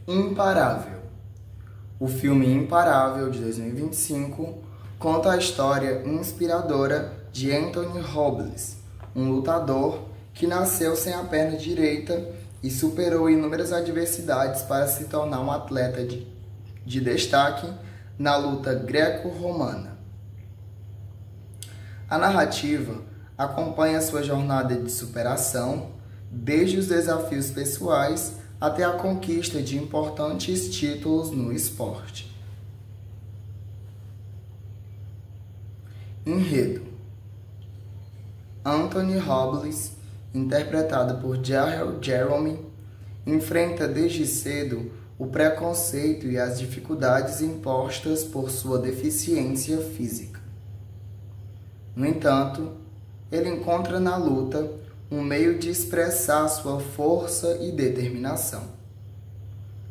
Imparável. O filme Imparável, de 2025, conta a história inspiradora de Anthony Robles, um lutador que nasceu sem a perna direita e superou inúmeras adversidades para se tornar um atleta de destaque na luta greco-romana. A narrativa acompanha sua jornada de superação, desde os desafios pessoais até a conquista de importantes títulos no esporte. Enredo: Anthony Robles, interpretado por Jahel Jerome, enfrenta desde cedo o preconceito e as dificuldades impostas por sua deficiência física. No entanto, ele encontra na luta um meio de expressar sua força e determinação.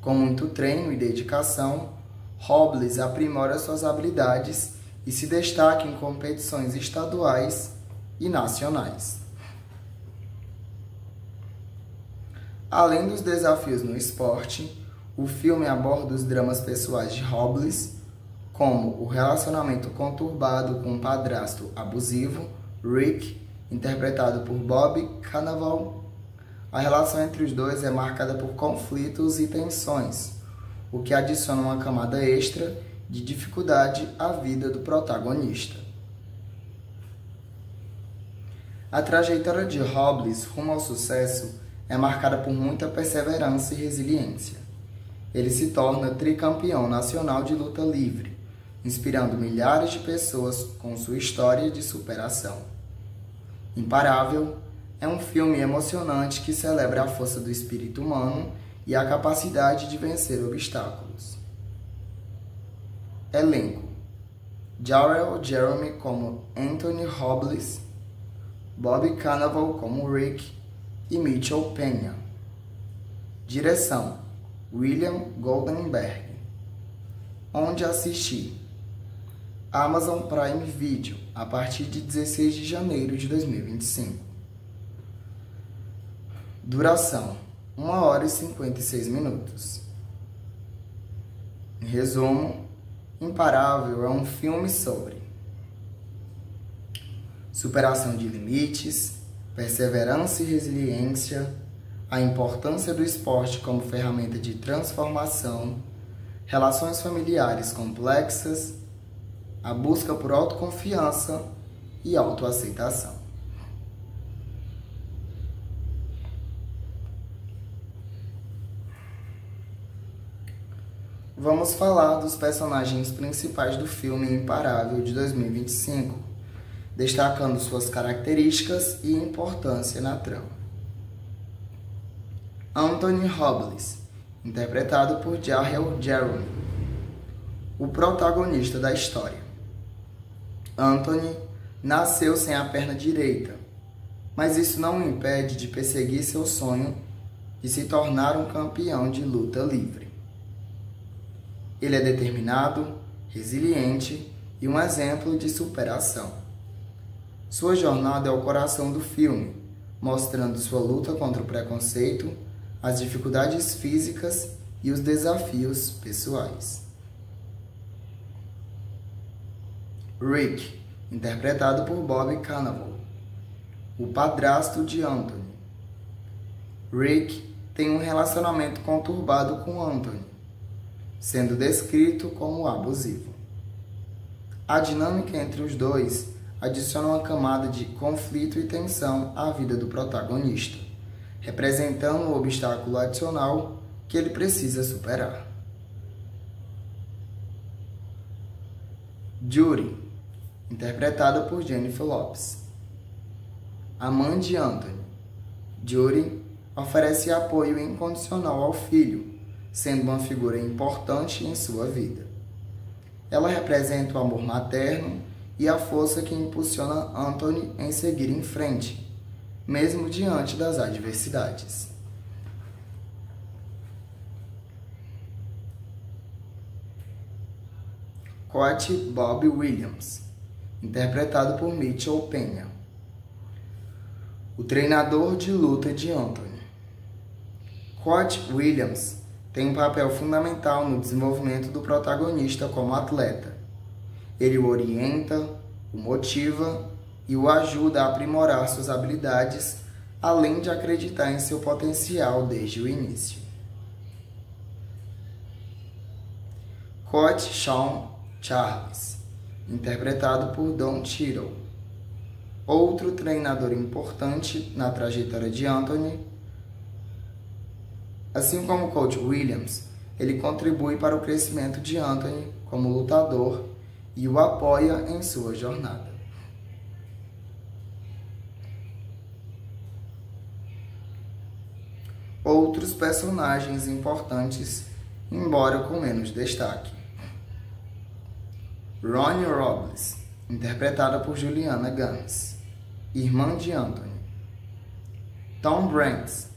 Com muito treino e dedicação, Robles aprimora suas habilidades e se destaca em competições estaduais e nacionais. Além dos desafios no esporte, o filme aborda os dramas pessoais de Robles, como o relacionamento conturbado com um padrasto abusivo, Rick, interpretado por Bob Cannavale. A relação entre os dois é marcada por conflitos e tensões, o que adiciona uma camada extra de dificuldade à vida do protagonista. A trajetória de Robles rumo ao sucesso é marcada por muita perseverança e resiliência. Ele se torna tricampeão nacional de luta livre, inspirando milhares de pessoas com sua história de superação. Imparável é um filme emocionante que celebra a força do espírito humano e a capacidade de vencer obstáculos. Elenco: Jahel Jerome como Anthony Robles, Bob Cannavale como Rick e Mitchell Penha. Direção: William Goldenberg. Onde assistir? Amazon Prime Video, a partir de 16 de janeiro de 2025. Duração: 1 hora e 56 minutos. Em resumo, Imparável é um filme sobre superação de limites, perseverança e resiliência, a importância do esporte como ferramenta de transformação, relações familiares complexas, a busca por autoconfiança e autoaceitação. Vamos falar dos personagens principais do filme Imparável de 2025, destacando suas características e importância na trama. Anthony Robles, interpretado por Jahel Jerome, o protagonista da história. Anthony nasceu sem a perna direita, mas isso não o impede de perseguir seu sonho de se tornar um campeão de luta livre. Ele é determinado, resiliente e um exemplo de superação. Sua jornada é o coração do filme, mostrando sua luta contra o preconceito, as dificuldades físicas e os desafios pessoais. Rick, interpretado por Bob Cannavale, o padrasto de Anthony. Rick tem um relacionamento conturbado com Anthony, sendo descrito como abusivo. A dinâmica entre os dois adiciona uma camada de conflito e tensão à vida do protagonista, representando um obstáculo adicional que ele precisa superar. Judy, interpretada por Jennifer Lopez, a mãe de Anthony. Judy oferece apoio incondicional ao filho, sendo uma figura importante em sua vida. Ela representa o amor materno e a força que impulsiona Anthony em seguir em frente, mesmo diante das adversidades. Coach Bob Williams, interpretado por Mitchell Penha, o treinador de luta de Anthony. Coach Williams tem um papel fundamental no desenvolvimento do protagonista como atleta. Ele o orienta, o motiva e o ajuda a aprimorar suas habilidades, além de acreditar em seu potencial desde o início. Coach Sean Charles, interpretado por Don Cheadle. Outro treinador importante na trajetória de Anthony. Assim como o Coach Williams, ele contribui para o crescimento de Anthony como lutador e o apoia em sua jornada. Outros personagens importantes, embora com menos destaque. Ronnie Robles, interpretada por Juliana Games, irmã de Anthony. Tom Branks,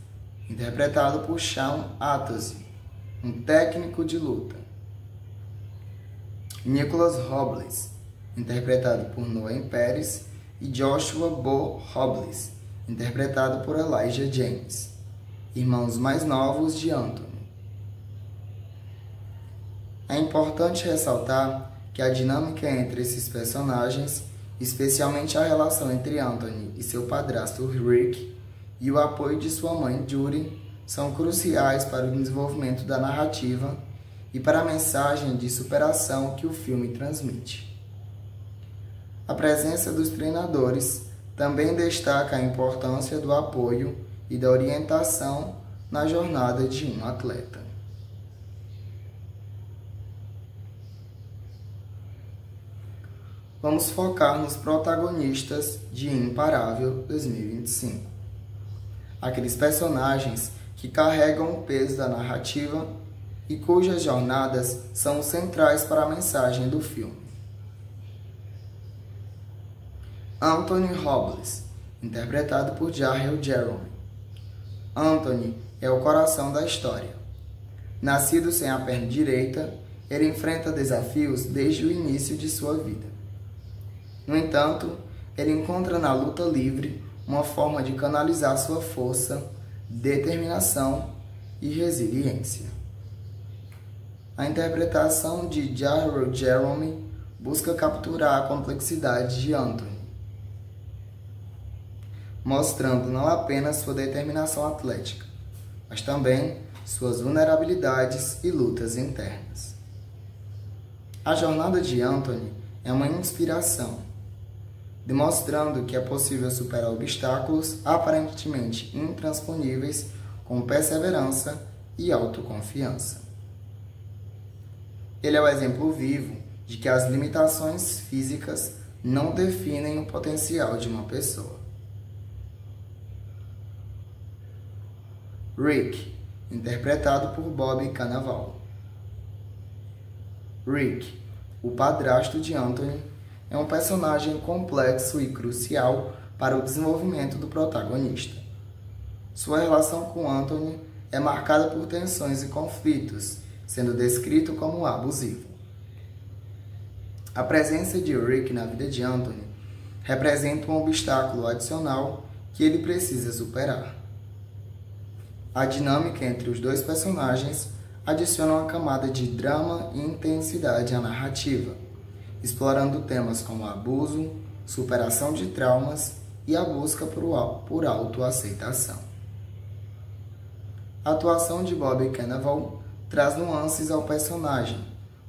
interpretado por Sean Atozzi, um técnico de luta. Nicholas Robles, interpretado por Noah Pérez, e Joshua Bo Robles, interpretado por Elijah James, irmãos mais novos de Anthony. É importante ressaltar que a dinâmica entre esses personagens, especialmente a relação entre Anthony e seu padrasto Rick, e o apoio de sua mãe Judy, são cruciais para o desenvolvimento da narrativa e para a mensagem de superação que o filme transmite. A presença dos treinadores também destaca a importância do apoio e da orientação na jornada de um atleta. Vamos focar nos protagonistas de Imparável 2025. Aqueles personagens que carregam o peso da narrativa e cujas jornadas são centrais para a mensagem do filme. Anthony Robles, interpretado por Jahel Jerome. Anthony é o coração da história. Nascido sem a perna direita, ele enfrenta desafios desde o início de sua vida. No entanto, ele encontra na luta livre uma forma de canalizar sua força, determinação e resiliência. A interpretação de Jahel Jerome busca capturar a complexidade de Anthony, mostrando não apenas sua determinação atlética, mas também suas vulnerabilidades e lutas internas. A jornada de Anthony é uma inspiração, demonstrando que é possível superar obstáculos aparentemente intransponíveis com perseverança e autoconfiança. Ele é o exemplo vivo de que as limitações físicas não definem o potencial de uma pessoa. Rick, interpretado por Bob Cannavale. Rick, o padrasto de Anthony, é um personagem complexo e crucial para o desenvolvimento do protagonista. Sua relação com Anthony é marcada por tensões e conflitos, sendo descrito como abusivo. A presença de Rick na vida de Anthony representa um obstáculo adicional que ele precisa superar. A dinâmica entre os dois personagens adiciona uma camada de drama e intensidade à narrativa, explorando temas como abuso, superação de traumas e a busca por autoaceitação. A atuação de Bob Cannavale traz nuances ao personagem,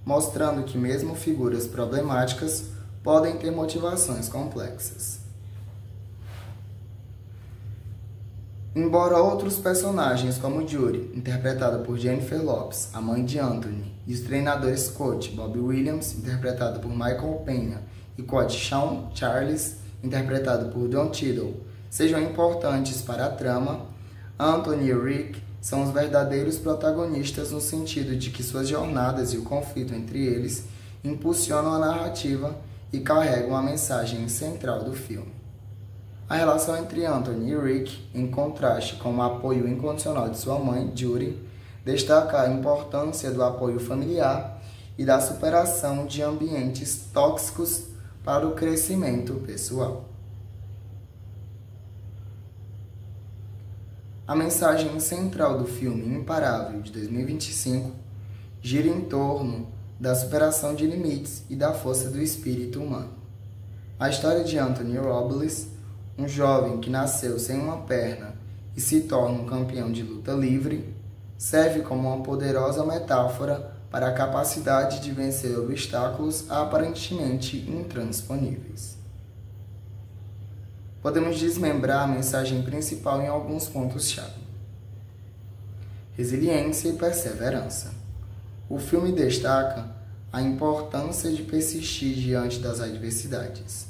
mostrando que mesmo figuras problemáticas podem ter motivações complexas. Embora outros personagens como Judy, interpretada por Jennifer Lopez, a mãe de Anthony, e os treinadores Coach Bob Williams, interpretado por Michael Pena, e Coach Sean Charles, interpretado por Don Cheadle, sejam importantes para a trama, Anthony e Rick são os verdadeiros protagonistas no sentido de que suas jornadas e o conflito entre eles impulsionam a narrativa e carregam a mensagem central do filme. A relação entre Anthony e Rick, em contraste com o apoio incondicional de sua mãe, Judy, destaca a importância do apoio familiar e da superação de ambientes tóxicos para o crescimento pessoal. A mensagem central do filme Imparável, de 2025, gira em torno da superação de limites e da força do espírito humano. A história de Anthony Robles, um jovem que nasceu sem uma perna e se torna um campeão de luta livre, serve como uma poderosa metáfora para a capacidade de vencer obstáculos aparentemente intransponíveis. Podemos desmembrar a mensagem principal em alguns pontos-chave. Resiliência e perseverança. O filme destaca a importância de persistir diante das adversidades.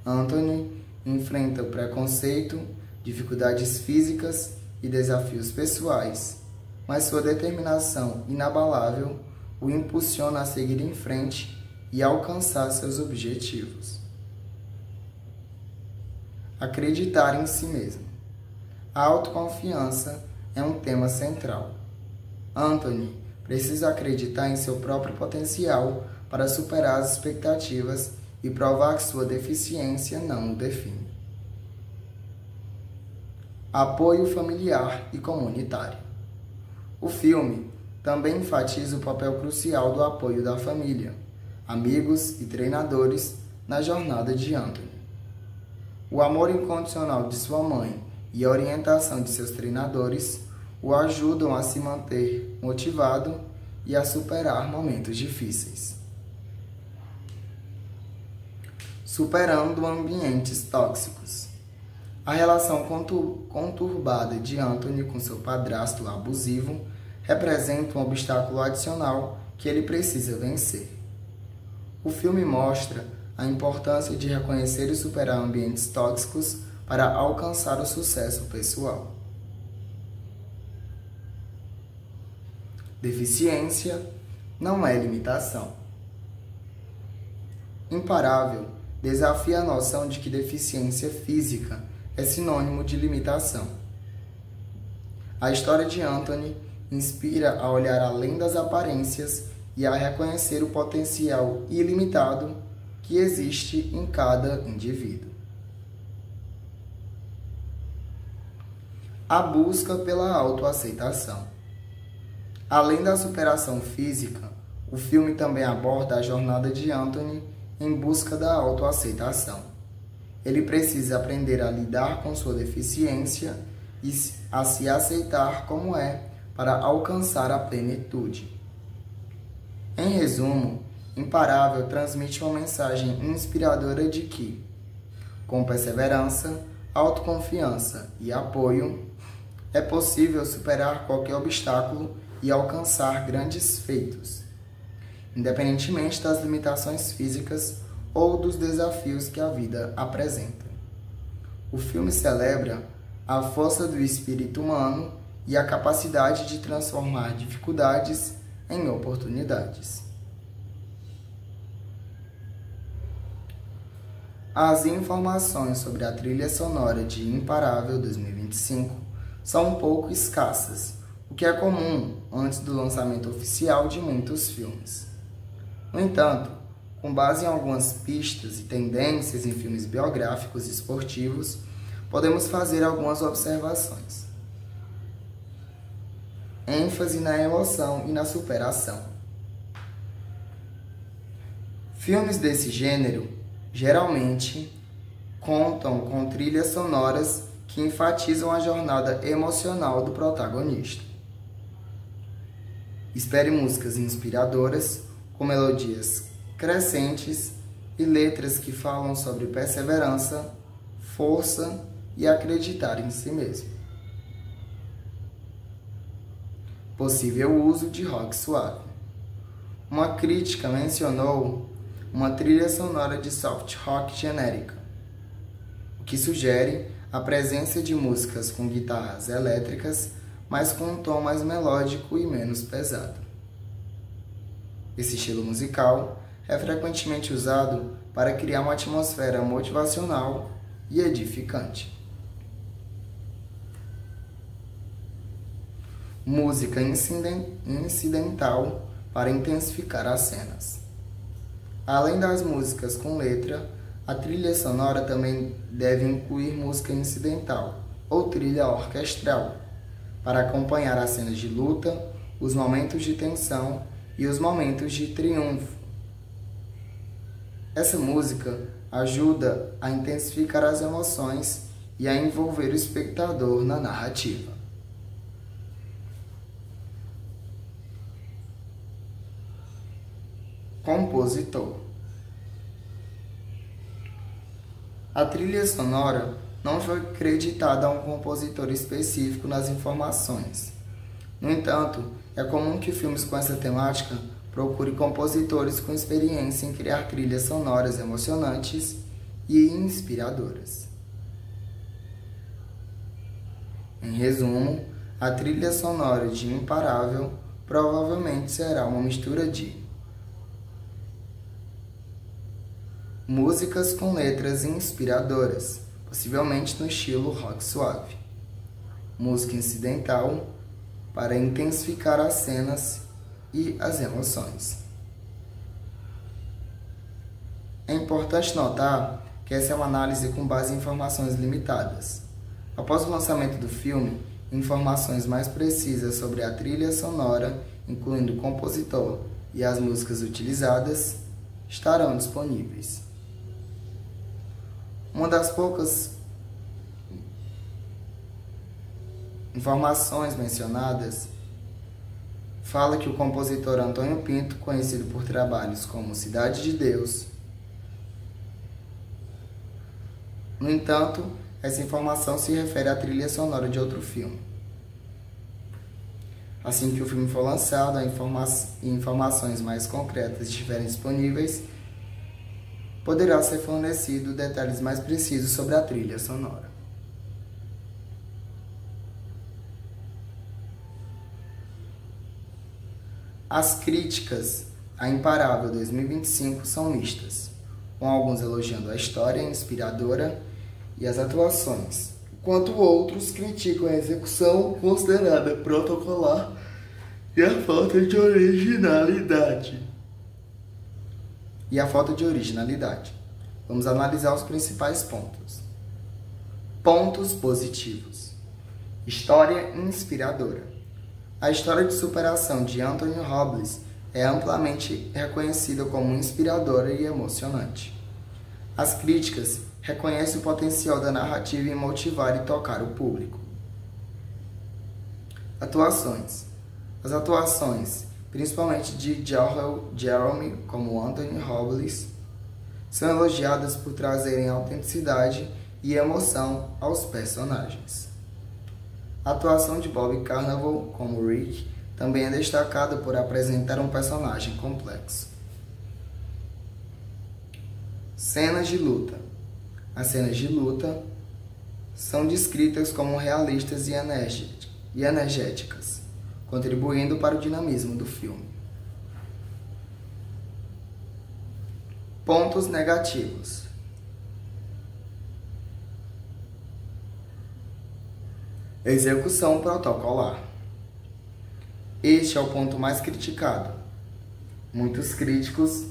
Anthony enfrenta o preconceito, dificuldades físicas e desafios pessoais, mas sua determinação inabalável o impulsiona a seguir em frente e alcançar seus objetivos. Acreditar em si mesmo. A autoconfiança é um tema central. Anthony precisa acreditar em seu próprio potencial para superar as expectativas e provar que sua deficiência não o define. Apoio familiar e comunitário. O filme também enfatiza o papel crucial do apoio da família, amigos e treinadores na jornada de Anthony. O amor incondicional de sua mãe e a orientação de seus treinadores o ajudam a se manter motivado e a superar momentos difíceis. Superando ambientes tóxicos. A relação conturbada de Anthony com seu padrasto abusivo representa um obstáculo adicional que ele precisa vencer. O filme mostra a importância de reconhecer e superar ambientes tóxicos para alcançar o sucesso pessoal. Deficiência não é limitação. Imparável desafia a noção de que deficiência física é sinônimo de limitação. A história de Anthony inspira a olhar além das aparências e a reconhecer o potencial ilimitado que existe em cada indivíduo. A busca pela autoaceitação. Além da superação física, o filme também aborda a jornada de Anthony em busca da autoaceitação. Ele precisa aprender a lidar com sua deficiência e a se aceitar como é para alcançar a plenitude. Em resumo, Imparável transmite uma mensagem inspiradora de que, com perseverança, autoconfiança e apoio, é possível superar qualquer obstáculo e alcançar grandes feitos, independentemente das limitações físicas ou dos desafios que a vida apresenta. O filme celebra a força do espírito humano e a capacidade de transformar dificuldades em oportunidades. As informações sobre a trilha sonora de Imparável 2025 são um pouco escassas, o que é comum antes do lançamento oficial de muitos filmes. No entanto, com base em algumas pistas e tendências em filmes biográficos e esportivos, podemos fazer algumas observações. ênfase na emoção e na superação. Filmes desse gênero geralmente contam com trilhas sonoras que enfatizam a jornada emocional do protagonista. Espere músicas inspiradoras, com melodias crescentes e letras que falam sobre perseverança, força e acreditar em si mesmo. Possível uso de rock suave. Uma crítica mencionou uma trilha sonora de soft rock genérica, o que sugere a presença de músicas com guitarras elétricas, mas com um tom mais melódico e menos pesado. Esse estilo musical é frequentemente usado para criar uma atmosfera motivacional e edificante. Música incidental para intensificar as cenas. Além das músicas com letra, a trilha sonora também deve incluir música incidental ou trilha orquestral, para acompanhar as cenas de luta, os momentos de tensão e os momentos de triunfo. Essa música ajuda a intensificar as emoções e a envolver o espectador na narrativa. Compositor. A trilha sonora não foi creditada a um compositor específico nas informações. No entanto, é comum que filmes com essa temática procurem compositores com experiência em criar trilhas sonoras emocionantes e inspiradoras. Em resumo, a trilha sonora de Imparável provavelmente será uma mistura de músicas com letras inspiradoras, possivelmente no estilo rock suave, música incidental para intensificar as cenas e as emoções. É importante notar que essa é uma análise com base em informações limitadas. Após o lançamento do filme, informações mais precisas sobre a trilha sonora, incluindo o compositor e as músicas utilizadas, estarão disponíveis. Uma das poucas informações mencionadas fala que o compositor Antônio Pinto, conhecido por trabalhos como Cidade de Deus. No entanto, essa informação se refere à trilha sonora de outro filme. Assim que o filme for lançado, informações mais concretas estiverem disponíveis, poderá ser fornecido detalhes mais precisos sobre a trilha sonora. As críticas a Imparável 2025 são mistas, com alguns elogiando a história inspiradora e as atuações, enquanto outros criticam a execução considerada protocolar e a falta de originalidade. Vamos analisar os principais pontos. Pontos positivos. História inspiradora. A história de superação de Anthony Robles é amplamente reconhecida como inspiradora e emocionante. As críticas reconhecem o potencial da narrativa em motivar e tocar o público. Atuações. As atuações, principalmente de Jeremy como Anthony Robles, são elogiadas por trazerem autenticidade e emoção aos personagens. A atuação de Bob Carnaval como Rick também é destacada por apresentar um personagem complexo. Cenas de luta. As cenas de luta são descritas como realistas e energéticas, contribuindo para o dinamismo do filme. Pontos negativos. Execução protocolar. Este é o ponto mais criticado. Muitos críticos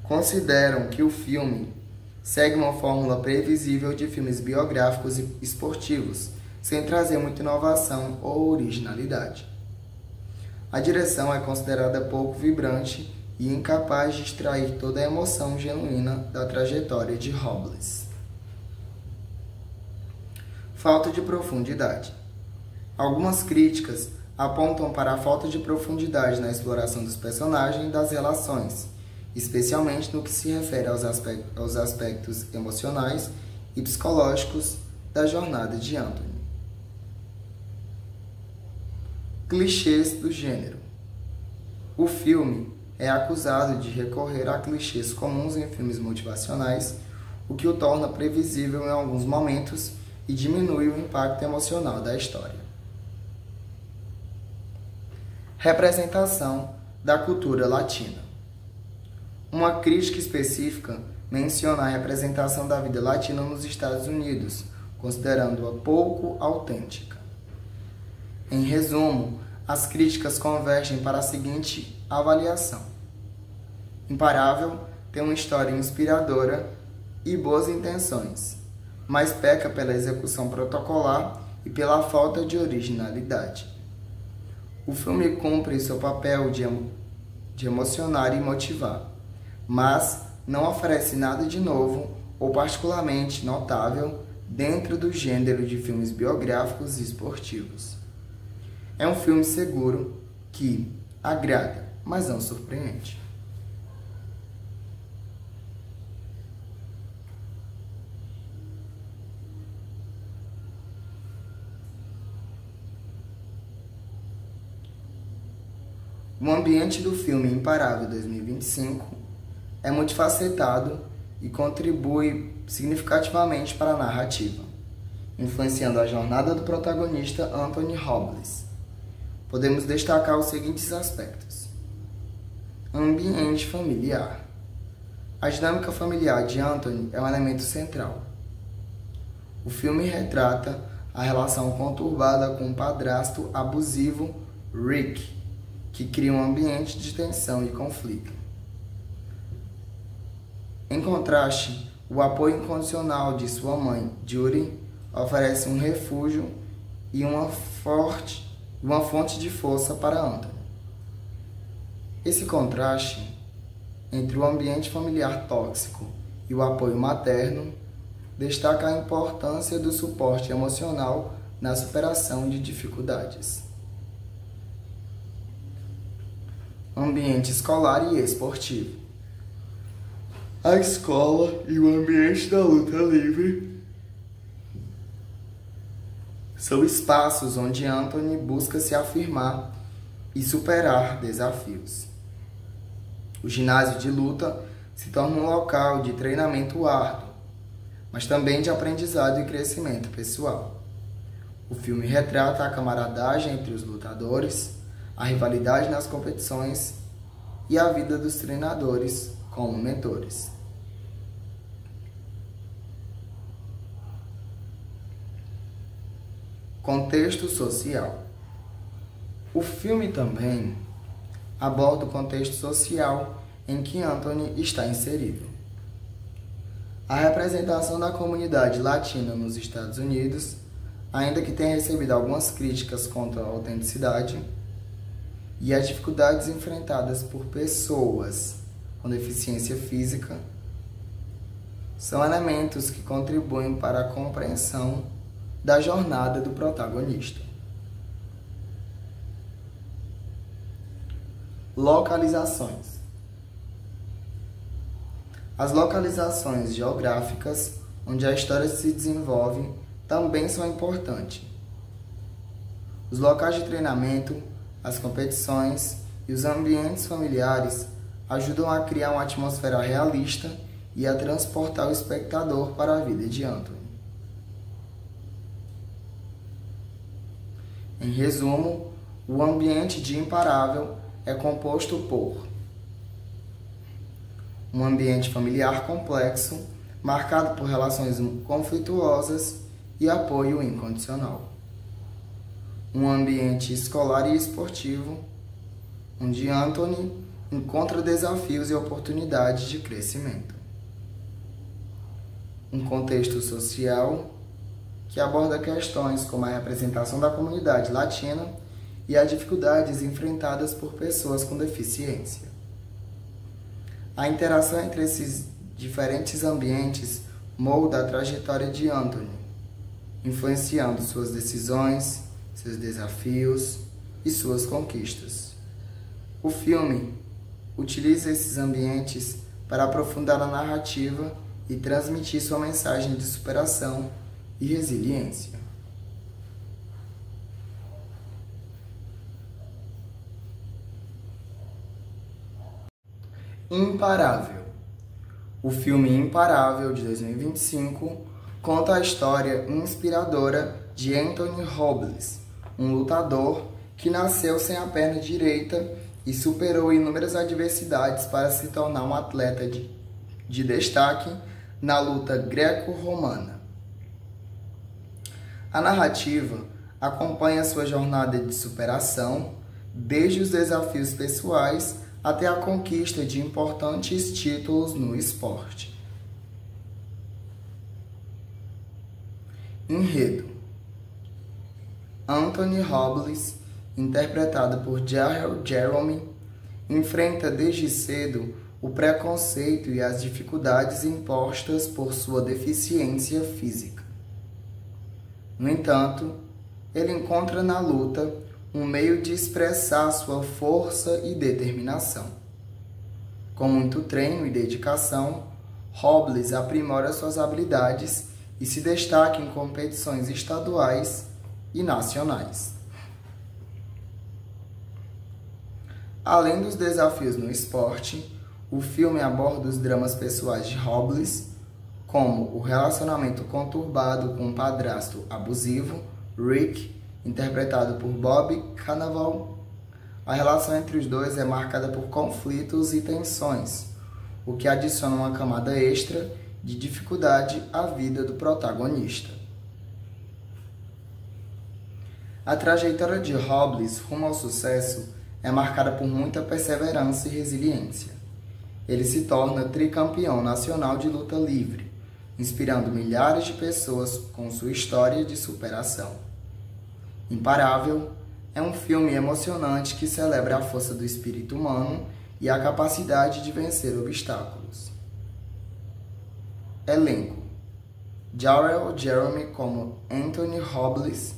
consideram que o filme segue uma fórmula previsível de filmes biográficos e esportivos, sem trazer muita inovação ou originalidade. A direção é considerada pouco vibrante e incapaz de extrair toda a emoção genuína da trajetória de Robles. Falta de profundidade. Algumas críticas apontam para a falta de profundidade na exploração dos personagens e das relações, especialmente no que se refere aos aspectos emocionais e psicológicos da jornada de Anthony. Clichês do gênero. O filme é acusado de recorrer a clichês comuns em filmes motivacionais, o que o torna previsível em alguns momentos e diminui o impacto emocional da história. Representação da cultura latina. Uma crítica específica menciona a representação da vida latina nos Estados Unidos, considerando-a pouco autêntica. Em resumo, as críticas convergem para a seguinte avaliação: Imparável tem uma história inspiradora e boas intenções, mas peca pela execução protocolar e pela falta de originalidade. O filme cumpre seu papel de emocionar e motivar, mas não oferece nada de novo ou particularmente notável dentro do gênero de filmes biográficos e esportivos. É um filme seguro que agrada, mas não surpreende. O ambiente do filme Imparável 2025 é multifacetado e contribui significativamente para a narrativa, influenciando a jornada do protagonista Anthony Hopkins. Podemos destacar os seguintes aspectos. Ambiente familiar. A dinâmica familiar de Anthony é um elemento central. O filme retrata a relação conturbada com o padrasto abusivo Rick, que cria um ambiente de tensão e conflito. Em contraste, o apoio incondicional de sua mãe, Judy, oferece um refúgio e uma fonte de força para Anthony. Esse contraste entre o ambiente familiar tóxico e o apoio materno destaca a importância do suporte emocional na superação de dificuldades. Ambiente escolar e esportivo. A escola e o ambiente da luta livre são espaços onde Anthony busca se afirmar e superar desafios. O ginásio de luta se torna um local de treinamento árduo, mas também de aprendizado e crescimento pessoal. O filme retrata a camaradagem entre os lutadores, a rivalidade nas competições e a vida dos treinadores como mentores. Contexto social. O filme também aborda o contexto social em que Anthony está inserido. A representação da comunidade latina nos Estados Unidos, ainda que tenha recebido algumas críticas contra a autenticidade, e as dificuldades enfrentadas por pessoas com deficiência física são elementos que contribuem para a compreensão da jornada do protagonista. Localizações. As localizações geográficas onde a história se desenvolve também são importantes. Os locais de treinamento, as competições e os ambientes familiares ajudam a criar uma atmosfera realista e a transportar o espectador para a vida de Anthony. Em resumo, o ambiente de Imparável é composto por um ambiente familiar complexo, marcado por relações conflituosas e apoio incondicional. Um ambiente escolar e esportivo, onde Anthony encontra desafios e oportunidades de crescimento. Um contexto social que aborda questões como a representação da comunidade latina e as dificuldades enfrentadas por pessoas com deficiência. A interação entre esses diferentes ambientes molda a trajetória de Anthony, influenciando suas decisões, seus desafios e suas conquistas. O filme utiliza esses ambientes para aprofundar a narrativa e transmitir sua mensagem de superação e resiliência. Imparável. O filme Imparável, de 2025, conta a história inspiradora de Anthony Hopkins, um lutador que nasceu sem a perna direita e superou inúmeras adversidades para se tornar um atleta de destaque na luta greco-romana. A narrativa acompanha sua jornada de superação, desde os desafios pessoais até a conquista de importantes títulos no esporte. Enredo. Anthony Robles, interpretado por Jahel Jerome, enfrenta desde cedo o preconceito e as dificuldades impostas por sua deficiência física. No entanto, ele encontra na luta um meio de expressar sua força e determinação. Com muito treino e dedicação, Robles aprimora suas habilidades e se destaca em competições estaduais e nacionais. Além dos desafios no esporte, o filme aborda os dramas pessoais de Robles, como o relacionamento conturbado com um padrasto abusivo, Rick, interpretado por Bob Cannavale. A relação entre os dois é marcada por conflitos e tensões, o que adiciona uma camada extra de dificuldade à vida do protagonista. A trajetória de Robles rumo ao sucesso é marcada por muita perseverança e resiliência. Ele se torna tricampeão nacional de luta livre, inspirando milhares de pessoas com sua história de superação. Imparável é um filme emocionante que celebra a força do espírito humano e a capacidade de vencer obstáculos. Elenco: Jahel Jerome como Anthony Robles,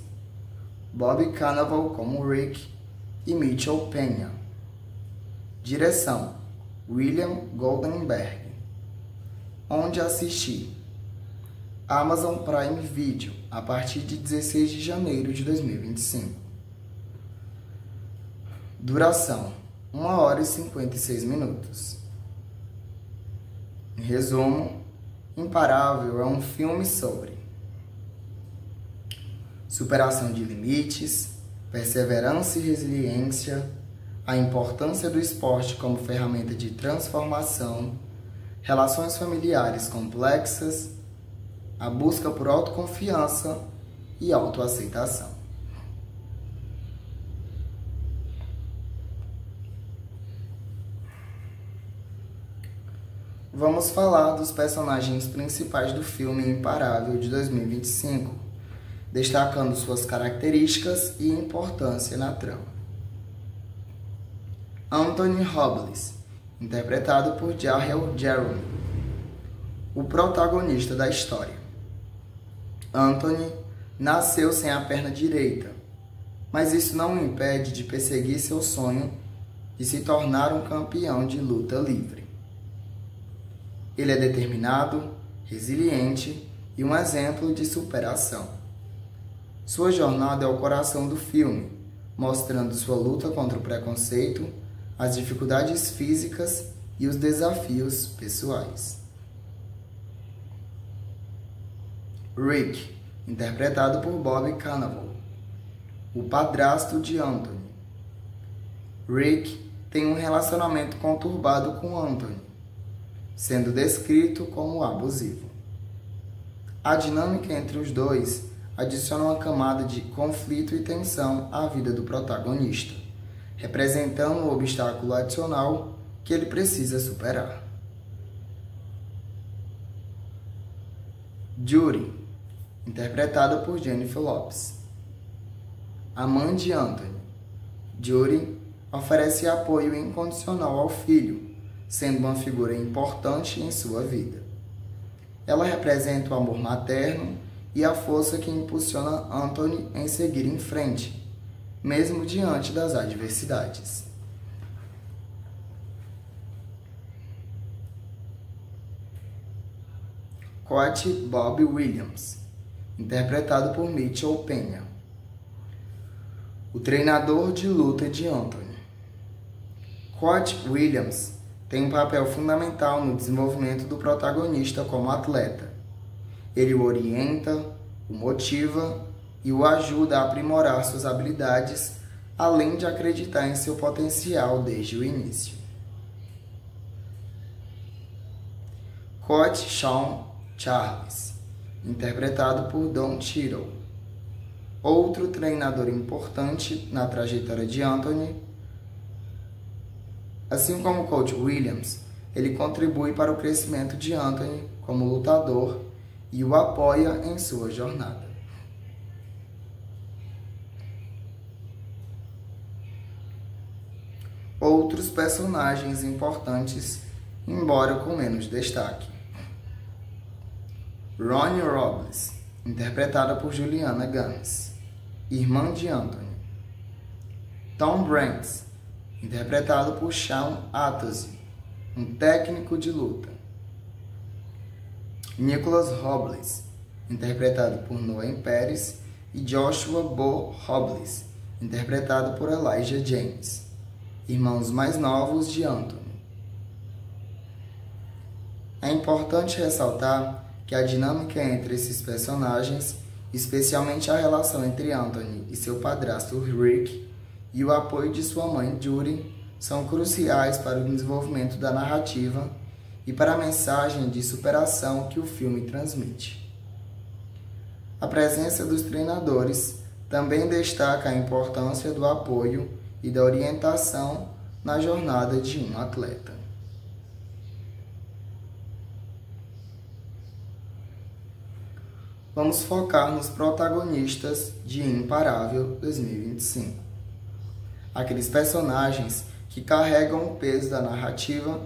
Bob Cannavale como Rick e Mitchell Peña. Direção: William Goldenberg. Onde assistir? Amazon Prime Video, a partir de 16 de janeiro de 2025. Duração: 1 hora e 56 minutos. Em resumo, Imparável é um filme sobre superação de limites, perseverança e resiliência, a importância do esporte como ferramenta de transformação, relações familiares complexas, a busca por autoconfiança e autoaceitação. Vamos falar dos personagens principais do filme Imparável de 2025, destacando suas características e importância na trama. Anthony Robles, interpretado por Jahel Jerome, o protagonista da história. Anthony nasceu sem a perna direita, mas isso não o impede de perseguir seu sonho de se tornar um campeão de luta livre. Ele é determinado, resiliente e um exemplo de superação. Sua jornada é o coração do filme, mostrando sua luta contra o preconceito, as dificuldades físicas e os desafios pessoais. Rick, interpretado por Bob Cannavale, o padrasto de Anthony. Rick tem um relacionamento conturbado com Anthony, sendo descrito como abusivo. A dinâmica entre os dois adiciona uma camada de conflito e tensão à vida do protagonista, representando um obstáculo adicional que ele precisa superar. Judy, interpretada por Jennifer Lopez, a mãe de Anthony. Judy oferece apoio incondicional ao filho, sendo uma figura importante em sua vida. Ela representa o amor materno e a força que impulsiona Anthony em seguir em frente, mesmo diante das adversidades. Coach Bob Williams, interpretado por Mitchell Peña, o treinador de luta de Anthony. Coach Williams tem um papel fundamental no desenvolvimento do protagonista como atleta. Ele o orienta, o motiva e o ajuda a aprimorar suas habilidades, além de acreditar em seu potencial desde o início. Coach Shawn Charles, interpretado por Don Cheadle, outro treinador importante na trajetória de Anthony. Assim como o Coach Williams, ele contribui para o crescimento de Anthony como lutador e o apoia em sua jornada. outros personagens importantes, embora com menos destaque. Ronnie Robles, interpretada por Juliana Games, irmã de Anthony. Tom Branks, interpretado por Sean Atozzi, um técnico de luta. Nicholas Robles, interpretado por Noah Pérez, e Joshua Bo Robles, interpretado por Elijah James, irmãos mais novos de Anthony. É importante ressaltar que a dinâmica entre esses personagens, especialmente a relação entre Anthony e seu padrasto Rick, e o apoio de sua mãe Judy, são cruciais para o desenvolvimento da narrativa e para a mensagem de superação que o filme transmite. A presença dos treinadores também destaca a importância do apoio e da orientação na jornada de um atleta. Vamos focar nos protagonistas de Imparável 2025. Aqueles personagens que carregam o peso da narrativa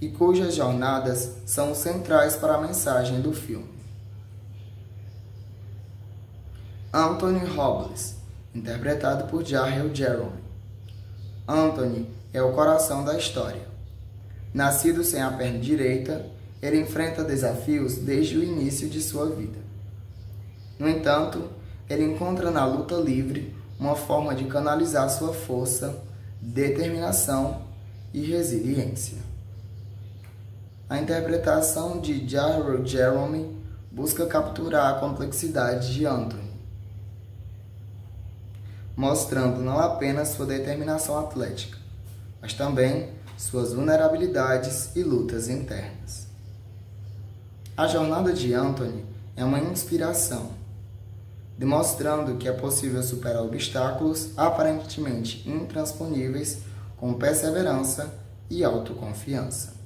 e cujas jornadas são centrais para a mensagem do filme. Anthony Robles, interpretado por Jahel Jerome. Anthony é o coração da história. Nascido sem a perna direita, ele enfrenta desafios desde o início de sua vida. No entanto, ele encontra na luta livre uma forma de canalizar sua força, determinação e resiliência. A interpretação de Jahel Jerome busca capturar a complexidade de Anthony, mostrando não apenas sua determinação atlética, mas também suas vulnerabilidades e lutas internas. A jornada de Anthony é uma inspiração, demonstrando que é possível superar obstáculos aparentemente intransponíveis com perseverança e autoconfiança.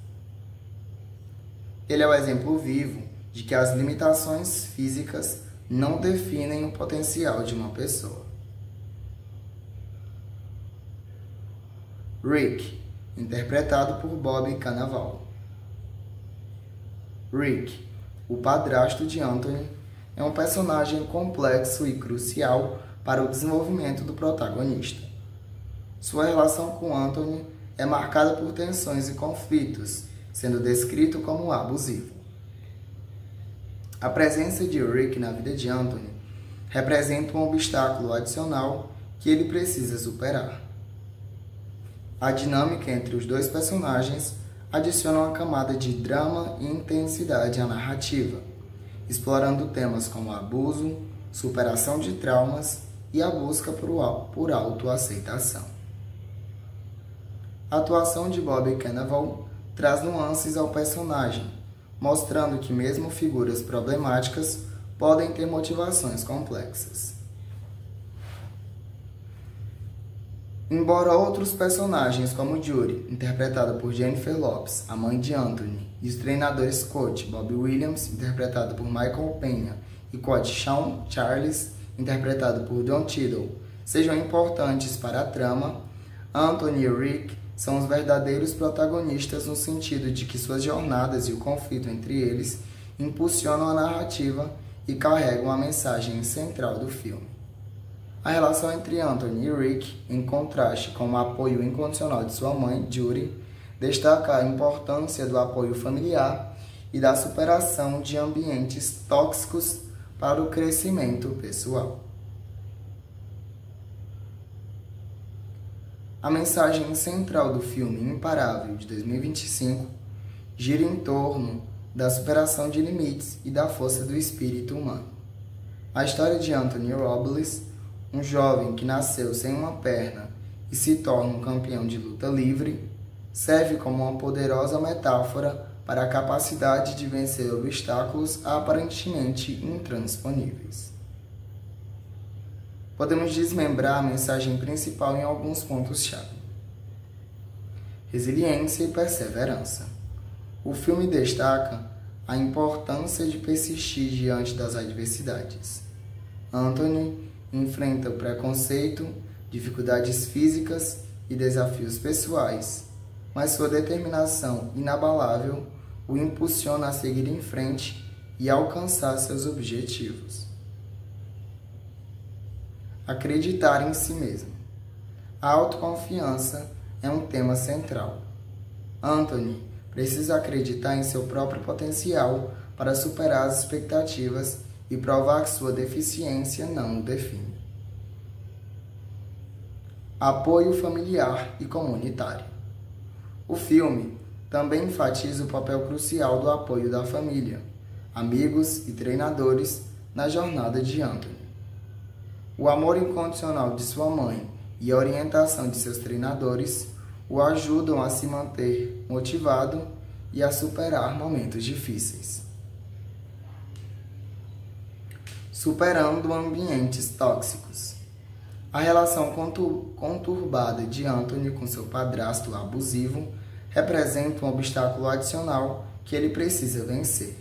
Ele é o exemplo vivo de que as limitações físicas não definem o potencial de uma pessoa. Rick, interpretado por Bob Cannavale. Rick, o padrasto de Anthony, é um personagem complexo e crucial para o desenvolvimento do protagonista. Sua relação com Anthony é marcada por tensões e conflitos, sendo descrito como abusivo. A presença de Rick na vida de Anthony representa um obstáculo adicional que ele precisa superar. A dinâmica entre os dois personagens adiciona uma camada de drama e intensidade à narrativa, explorando temas como abuso, superação de traumas e a busca por autoaceitação. A atuação de Bob Cannavale traz nuances ao personagem, mostrando que mesmo figuras problemáticas podem ter motivações complexas. Embora outros personagens como Judy, interpretada por Jennifer Lopez, a mãe de Anthony, e os treinadores coach Bob Williams, interpretado por Michael Peña, e coach Sean Charles, interpretado por Don Cheadle, sejam importantes para a trama, Anthony e Rick são os verdadeiros protagonistas no sentido de que suas jornadas e o conflito entre eles impulsionam a narrativa e carregam a mensagem central do filme. A relação entre Anthony e Rick, em contraste com o apoio incondicional de sua mãe, Judy, destaca a importância do apoio familiar e da superação de ambientes tóxicos para o crescimento pessoal. A mensagem central do filme Imparável de 2025 gira em torno da superação de limites e da força do espírito humano. A história de Anthony Robles, um jovem que nasceu sem uma perna e se torna um campeão de luta livre, serve como uma poderosa metáfora para a capacidade de vencer obstáculos aparentemente intransponíveis. Podemos desmembrar a mensagem principal em alguns pontos-chave. Resiliência e perseverança. O filme destaca a importância de persistir diante das adversidades. Anthony enfrenta o preconceito, dificuldades físicas e desafios pessoais, mas sua determinação inabalável o impulsiona a seguir em frente e alcançar seus objetivos. Acreditar em si mesmo. A autoconfiança é um tema central. Anthony precisa acreditar em seu próprio potencial para superar as expectativas e provar que sua deficiência não o define. Apoio familiar e comunitário. O filme também enfatiza o papel crucial do apoio da família, amigos e treinadores na jornada de Anthony. O amor incondicional de sua mãe e a orientação de seus treinadores o ajudam a se manter motivado e a superar momentos difíceis. Superando ambientes tóxicos. A relação conturbada de Anthony com seu padrasto abusivo representa um obstáculo adicional que ele precisa vencer.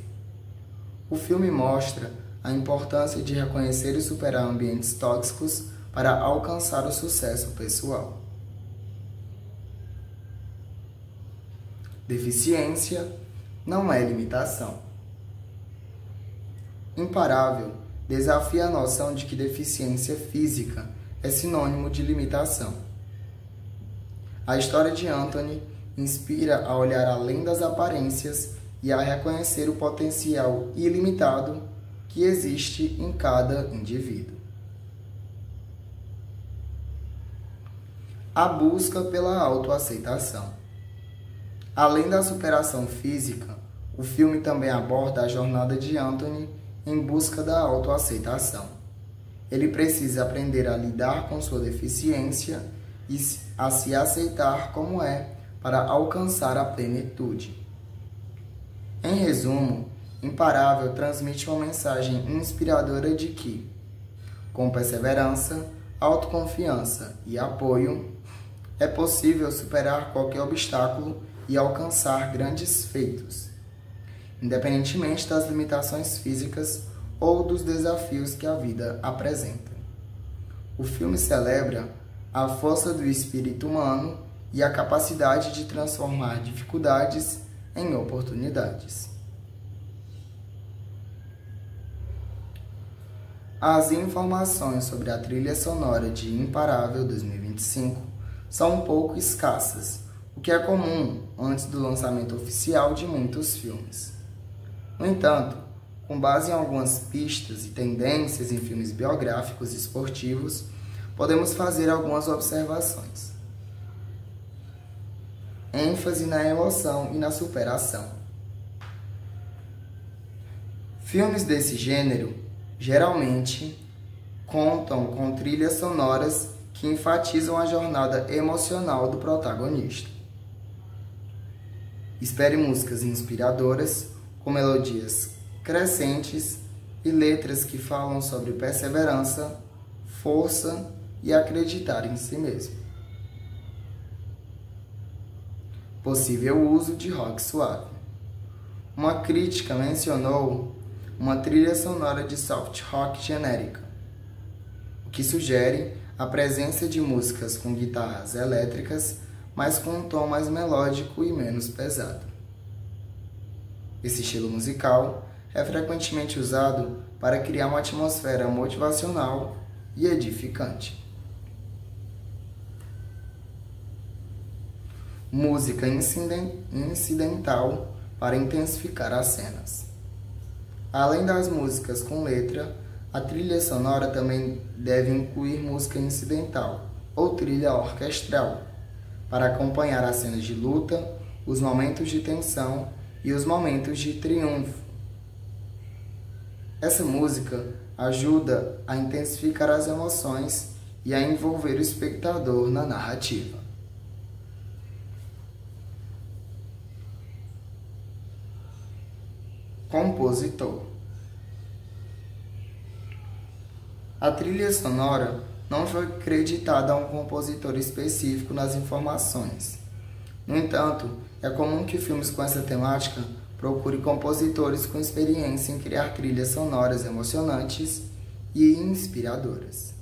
O filme mostra a importância de reconhecer e superar ambientes tóxicos para alcançar o sucesso pessoal. Deficiência não é limitação. Imparável desafia a noção de que deficiência física é sinônimo de limitação. A história de Anthony inspira a olhar além das aparências e a reconhecer o potencial ilimitado que existe em cada indivíduo. A busca pela autoaceitação. Além da superação física, o filme também aborda a jornada de Anthony em busca da autoaceitação. Ele precisa aprender a lidar com sua deficiência e a se aceitar como é para alcançar a plenitude. Em resumo, Imparável transmite uma mensagem inspiradora de que, com perseverança, autoconfiança e apoio, é possível superar qualquer obstáculo e alcançar grandes feitos, independentemente das limitações físicas ou dos desafios que a vida apresenta. O filme celebra a força do espírito humano e a capacidade de transformar dificuldades em oportunidades. As informações sobre a trilha sonora de Imparável 2025 são um pouco escassas, o que é comum antes do lançamento oficial de muitos filmes. No entanto, com base em algumas pistas e tendências em filmes biográficos e esportivos, podemos fazer algumas observações. ênfase na emoção e na superação. Filmes desse gênero geralmente contam com trilhas sonoras que enfatizam a jornada emocional do protagonista. Espere músicas inspiradoras, com melodias crescentes e letras que falam sobre perseverança, força e acreditar em si mesmo. Possível uso de rock suave. Uma crítica mencionou uma trilha sonora de soft rock genérica, o que sugere a presença de músicas com guitarras elétricas, mas com um tom mais melódico e menos pesado. Esse estilo musical é frequentemente usado para criar uma atmosfera motivacional e edificante. Música incidental para intensificar as cenas. Além das músicas com letra, a trilha sonora também deve incluir música incidental ou trilha orquestral para acompanhar as cenas de luta, os momentos de tensão e os momentos de triunfo. Essa música ajuda a intensificar as emoções e a envolver o espectador na narrativa. Compositor. A trilha sonora não foi creditada a um compositor específico nas informações. No entanto, é comum que filmes com essa temática procurem compositores com experiência em criar trilhas sonoras emocionantes e inspiradoras.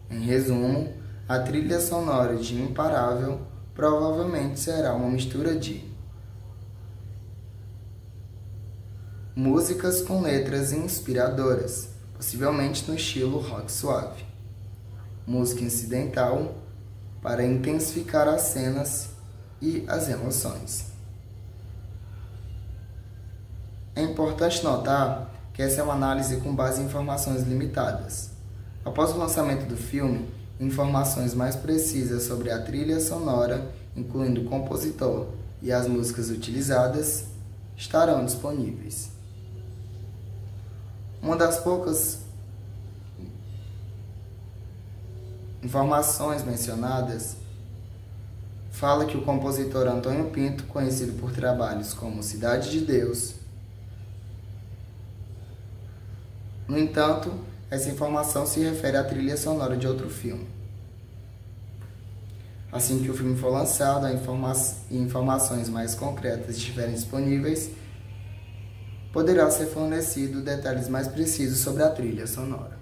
Em resumo, a trilha sonora de Imparável provavelmente será uma mistura de músicas com letras inspiradoras, possivelmente no estilo rock suave, música incidental para intensificar as cenas e as emoções. É importante notar que essa é uma análise com base em informações limitadas. Após o lançamento do filme, informações mais precisas sobre a trilha sonora, incluindo o compositor e as músicas utilizadas, estarão disponíveis. Uma das poucas informações mencionadas fala que o compositor Antônio Pinto, conhecido por trabalhos como Cidade de Deus. No entanto, essa informação se refere à trilha sonora de outro filme. Assim que o filme for lançado e informações mais concretas estiverem disponíveis, poderá ser fornecido detalhes mais precisos sobre a trilha sonora.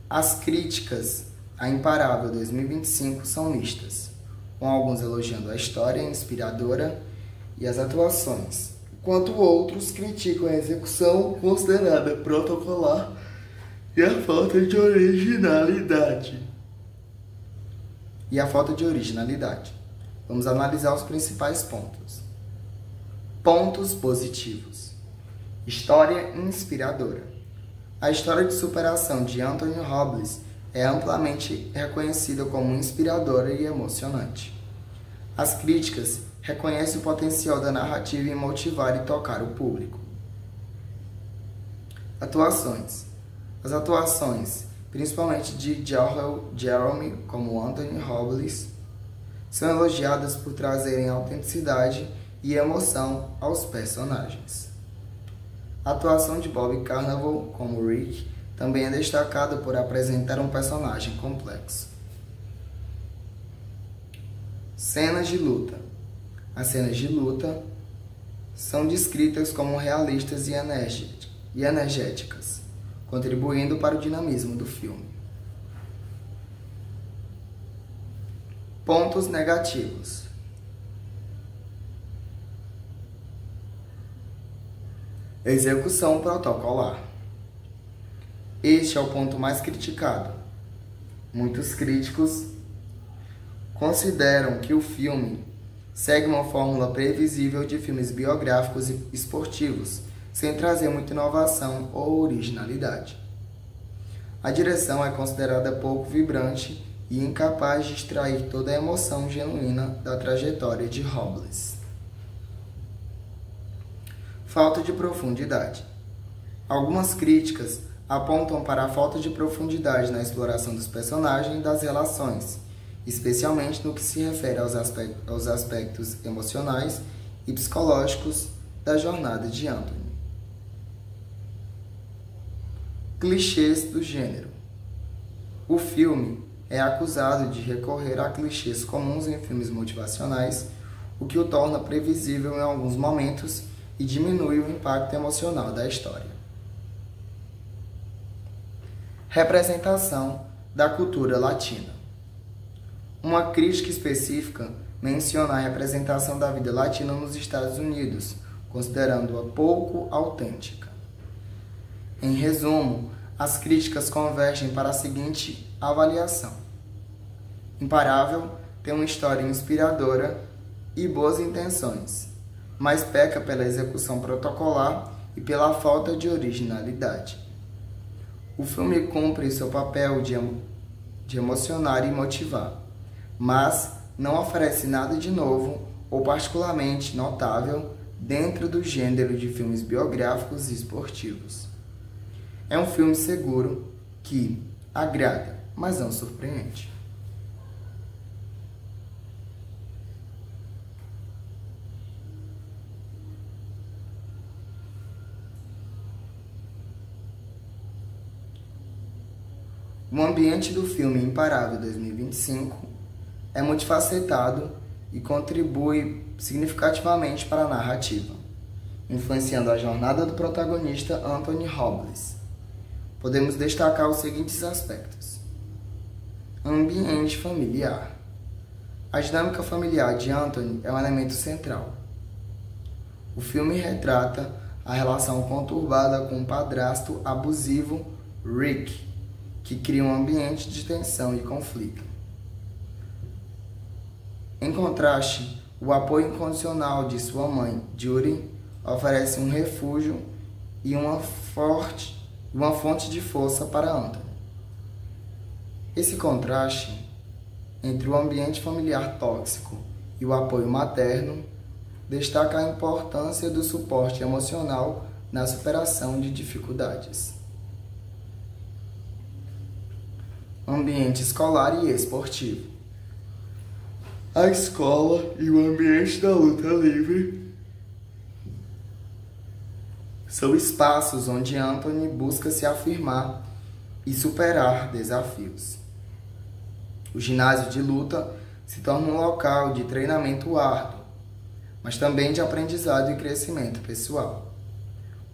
As críticas a Imparável 2025 são mistas, com alguns elogiando a história inspiradora e as atuações, enquanto outros criticam a execução considerada protocolar e a falta de originalidade. Vamos analisar os principais pontos. Pontos positivos. História inspiradora. A história de superação de Anthony Robles é amplamente reconhecida como inspiradora e emocionante. As críticas reconhecem o potencial da narrativa em motivar e tocar o público. Atuações. As atuações, principalmente de Jeremy como Anthony Robles, são elogiadas por trazerem autenticidade e emoção aos personagens. A atuação de Bob Carnaval como Rick também é destacada por apresentar um personagem complexo. Cenas de luta. As cenas de luta são descritas como realistas e energéticas, contribuindo para o dinamismo do filme. Pontos negativos. Execução protocolar. Este é o ponto mais criticado. Muitos críticos consideram que o filme segue uma fórmula previsível de filmes biográficos e esportivos, sem trazer muita inovação ou originalidade. A direção é considerada pouco vibrante e incapaz de extrair toda a emoção genuína da trajetória de Robles. Falta de profundidade. Algumas críticas apontam para a falta de profundidade na exploração dos personagens e das relações, especialmente no que se refere aos aspectos emocionais e psicológicos da jornada de Anthony. Clichês do gênero. O filme é acusado de recorrer a clichês comuns em filmes motivacionais, o que o torna previsível em alguns momentos e diminui o impacto emocional da história. Representação da cultura latina. Uma crítica específica menciona a representação da vida latina nos Estados Unidos, considerando-a pouco autêntica. Em resumo, as críticas convergem para a seguinte avaliação. Imparável tem uma história inspiradora e boas intenções, mas peca pela execução protocolar e pela falta de originalidade. O filme cumpre seu papel de emocionar e motivar, mas não oferece nada de novo ou particularmente notável dentro do gênero de filmes biográficos e esportivos. É um filme seguro que agrada, mas não surpreende. O ambiente do filme Imparável 2025 é multifacetado e contribui significativamente para a narrativa. influenciando a jornada do protagonista Anthony Robles. Podemos destacar os seguintes aspectos. Ambiente familiar. A dinâmica familiar de Anthony é um elemento central. O filme retrata a relação conturbada com o padrasto abusivo Rick, que cria um ambiente de tensão e conflito. Em contraste, o apoio incondicional de sua mãe, Judy, oferece um refúgio e uma fonte de força para Anthony. Esse contraste entre o ambiente familiar tóxico e o apoio materno destaca a importância do suporte emocional na superação de dificuldades. Ambiente escolar e esportivo. A escola e o ambiente da luta livre são espaços onde Anthony busca se afirmar e superar desafios. O ginásio de luta se torna um local de treinamento árduo, mas também de aprendizado e crescimento pessoal.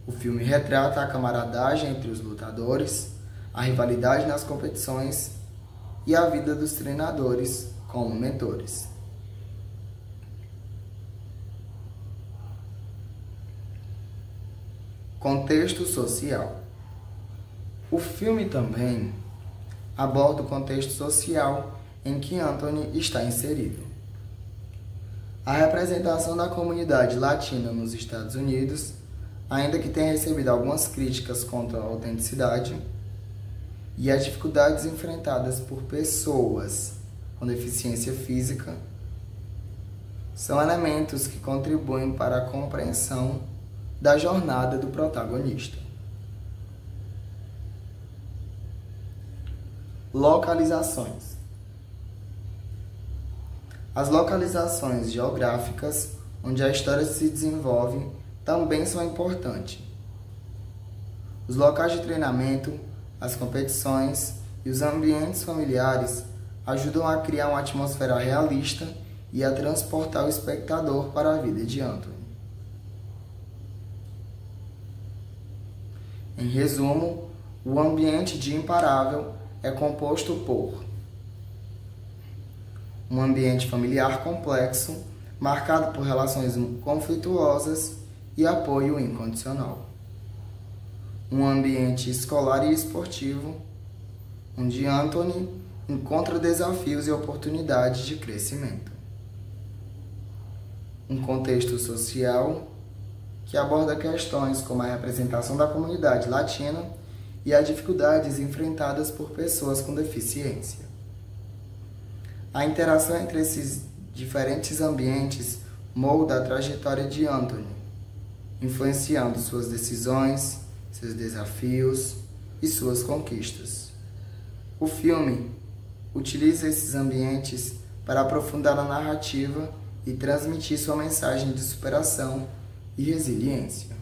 O filme retrata a camaradagem entre os lutadores, a rivalidade nas competições e a vida dos treinadores como mentores. Contexto social. O filme também aborda o contexto social em que Anthony está inserido. A representação da comunidade latina nos Estados Unidos, ainda que tenha recebido algumas críticas quanto à autenticidade, e as dificuldades enfrentadas por pessoas com deficiência física, são elementos que contribuem para a compreensão da jornada do protagonista. Localizações. As localizações geográficas onde a história se desenvolve também são importantes. Os locais de treinamento, as competições e os ambientes familiares ajudam a criar uma atmosfera realista e a transportar o espectador para a vida de Anthony. Em resumo, o ambiente de Imparável é composto por um ambiente familiar complexo, marcado por relações conflituosas e apoio incondicional. Um ambiente escolar e esportivo, onde Anthony encontra desafios e oportunidades de crescimento. Um contexto social que aborda questões como a representação da comunidade latina e as dificuldades enfrentadas por pessoas com deficiência. A interação entre esses diferentes ambientes molda a trajetória de Anthony, influenciando suas decisões, seus desafios e suas conquistas. O filme utiliza esses ambientes para aprofundar a narrativa e transmitir sua mensagem de superação e resiliência.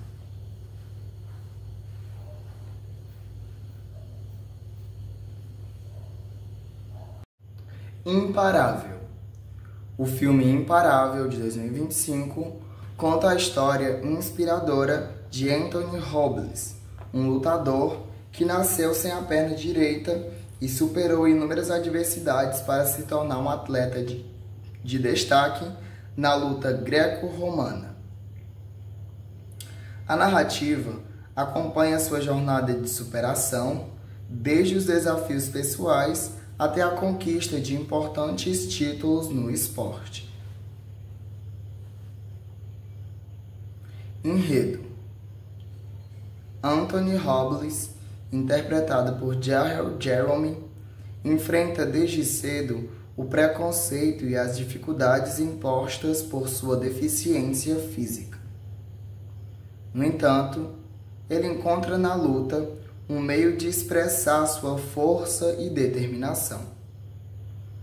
Imparável. O filme Imparável, de 2025, conta a história inspiradora de Anthony Robles, um lutador que nasceu sem a perna direita e superou inúmeras adversidades para se tornar um atleta de destaque na luta greco-romana. A narrativa acompanha sua jornada de superação, desde os desafios pessoais até a conquista de importantes títulos no esporte. Enredo. Anthony Robles, interpretado por Jahel Jerome, enfrenta desde cedo o preconceito e as dificuldades impostas por sua deficiência física. No entanto, ele encontra na luta um meio de expressar sua força e determinação.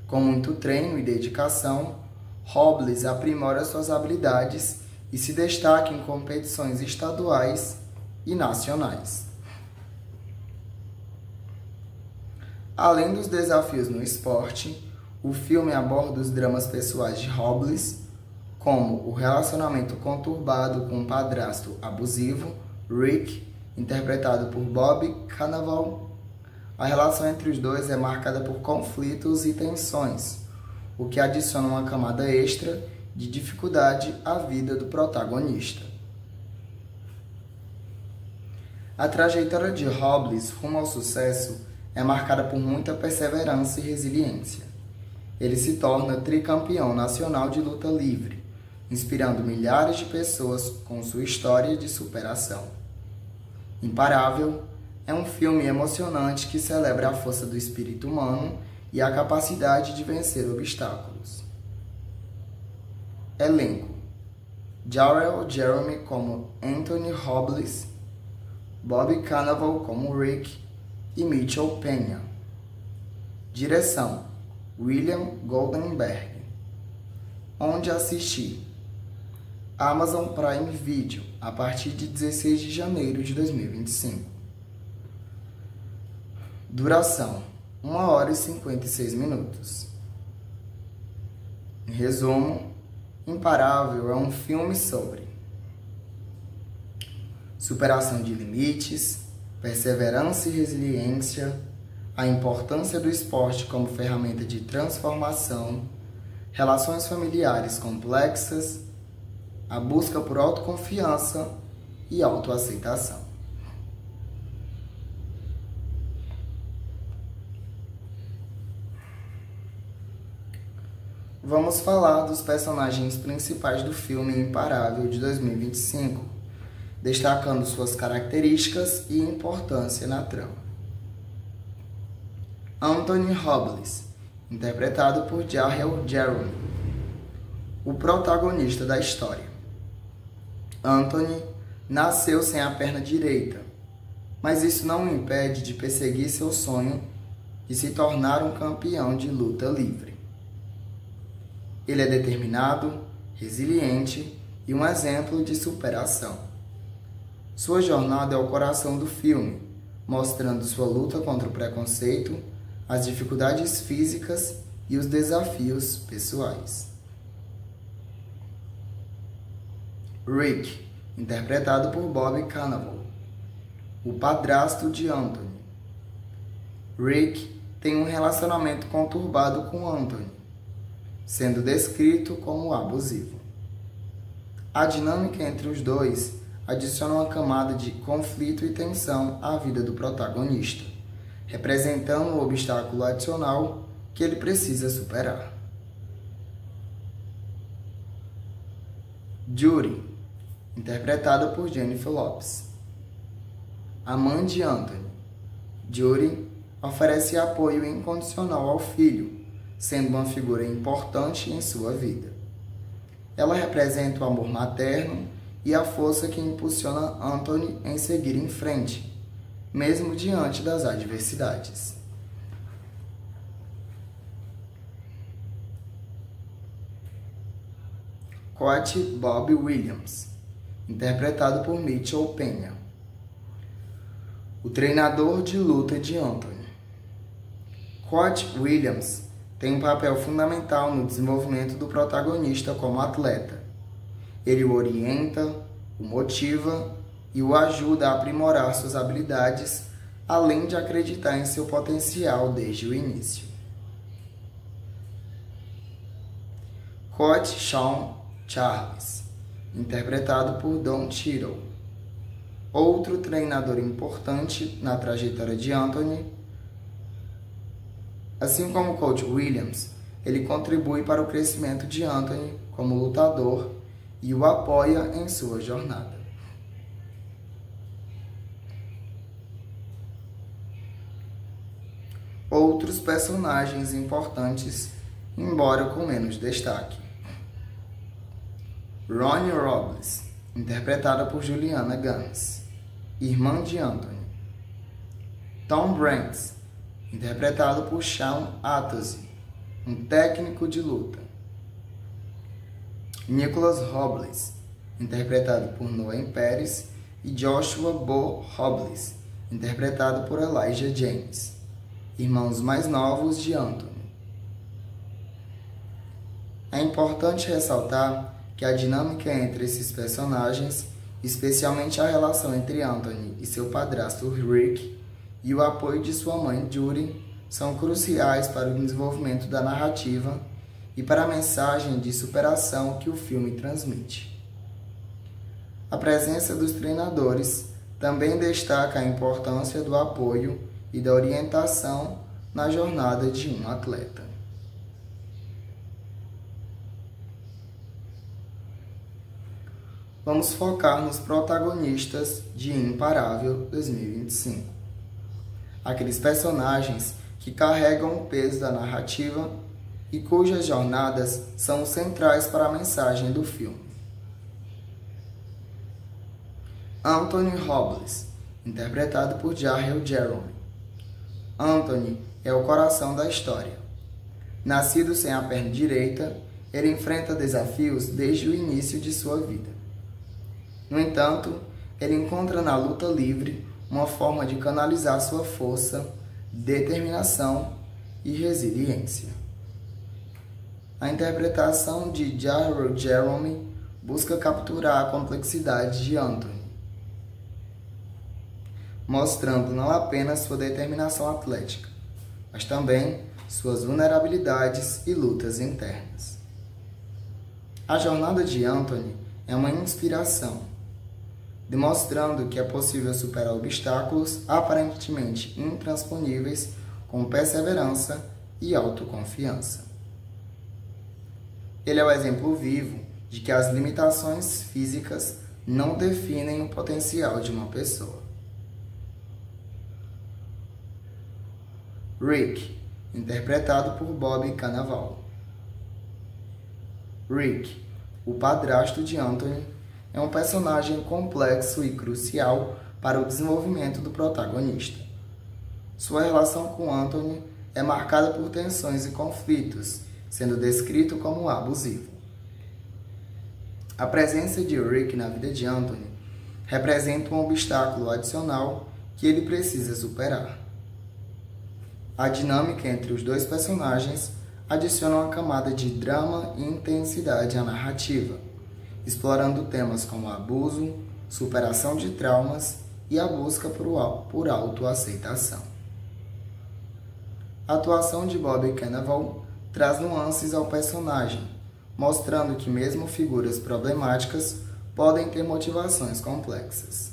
Com muito treino e dedicação, Robles aprimora suas habilidades e se destaca em competições estaduais e nacionais. Além dos desafios no esporte, o filme aborda os dramas pessoais de Robles, como o relacionamento conturbado com um padrasto abusivo, Rick, interpretado por Bob Cannavale. A relação entre os dois é marcada por conflitos e tensões, o que adiciona uma camada extra de dificuldade à vida do protagonista. A trajetória de Robles rumo ao sucesso é marcada por muita perseverança e resiliência. Ele se torna tricampeão nacional de luta livre, inspirando milhares de pessoas com sua história de superação. Imparável é um filme emocionante que celebra a força do espírito humano e a capacidade de vencer obstáculos. Elenco: Jharrel Jerome como Anthony Robles, Bob Cannavale como Rick e Mitchell Peña. Direção: William Goldenberg. Onde assistir? Amazon Prime Video, a partir de 16 de janeiro de 2025. Duração: 1 hora e 56 minutos. Em resumo, Imparável é um filme sobre superação de limites, perseverança e resiliência, a importância do esporte como ferramenta de transformação, relações familiares complexas, a busca por autoconfiança e autoaceitação. Vamos falar dos personagens principais do filme Imparável de 2025, destacando suas características e importância na trama. Anthony Robles, interpretado por Jharrel Jerome, o protagonista da história. Anthony nasceu sem a perna direita, mas isso não o impede de perseguir seu sonho de se tornar um campeão de luta livre. Ele é determinado, resiliente e um exemplo de superação. Sua jornada é o coração do filme, mostrando sua luta contra o preconceito, as dificuldades físicas e os desafios pessoais. Rick, interpretado por Bob Cannavale, o padrasto de Anthony. Rick tem um relacionamento conturbado com Anthony, sendo descrito como abusivo. A dinâmica entre os dois adiciona uma camada de conflito e tensão à vida do protagonista, representando um obstáculo adicional que ele precisa superar. Judy, interpretada por Jennifer Lopez, a mãe de Anthony. Judy oferece apoio incondicional ao filho, sendo uma figura importante em sua vida. Ela representa o amor materno e a força que impulsiona Anthony em seguir em frente, mesmo diante das adversidades. Coach Bob Williams, interpretado por Mitchell Peña, o treinador de luta de Anthony. Coach Williams tem um papel fundamental no desenvolvimento do protagonista como atleta. Ele o orienta, o motiva e o ajuda a aprimorar suas habilidades, além de acreditar em seu potencial desde o início. Coach Sean Charles, interpretado por Don Cheadle, outro treinador importante na trajetória de Anthony. Assim como o Coach Williams, ele contribui para o crescimento de Anthony como lutador e o apoia em sua jornada. Outros personagens importantes, embora com menos destaque. Ronnie Robles, interpretada por Juliana Gans, irmã de Anthony. Tom Branks, interpretado por Sean Atozzi, um técnico de luta. Nicholas Robles, interpretado por Noah Pérez, e Joshua Bo Robles, interpretado por Elijah James, irmãos mais novos de Anthony. É importante ressaltar que a dinâmica entre esses personagens, especialmente a relação entre Anthony e seu padrasto Rick e o apoio de sua mãe Judy, são cruciais para o desenvolvimento da narrativa e para a mensagem de superação que o filme transmite. A presença dos treinadores também destaca a importância do apoio e da orientação na jornada de um atleta. Vamos focar nos protagonistas de Imparável 2025. Aqueles personagens que carregam o peso da narrativa e cujas jornadas são centrais para a mensagem do filme. Anthony Robles, interpretado por Jahel Jerome. Anthony é o coração da história. Nascido sem a perna direita, ele enfrenta desafios desde o início de sua vida. No entanto, ele encontra na luta livre uma forma de canalizar sua força, determinação e resiliência. A interpretação de Jahel Jerome busca capturar a complexidade de Anthony, mostrando não apenas sua determinação atlética, mas também suas vulnerabilidades e lutas internas. A jornada de Anthony é uma inspiração, demonstrando que é possível superar obstáculos aparentemente intransponíveis com perseverança e autoconfiança. Ele é o exemplo vivo de que as limitações físicas não definem o potencial de uma pessoa. Rick, interpretado por Bob Cannavale. Rick, o padrasto de Anthony, é um personagem complexo e crucial para o desenvolvimento do protagonista. Sua relação com Anthony é marcada por tensões e conflitos, sendo descrito como abusivo. A presença de Rick na vida de Anthony representa um obstáculo adicional que ele precisa superar. A dinâmica entre os dois personagens adiciona uma camada de drama e intensidade à narrativa, explorando temas como abuso, superação de traumas e a busca por autoaceitação. A atuação de Bob Cannavale traz nuances ao personagem, mostrando que mesmo figuras problemáticas podem ter motivações complexas.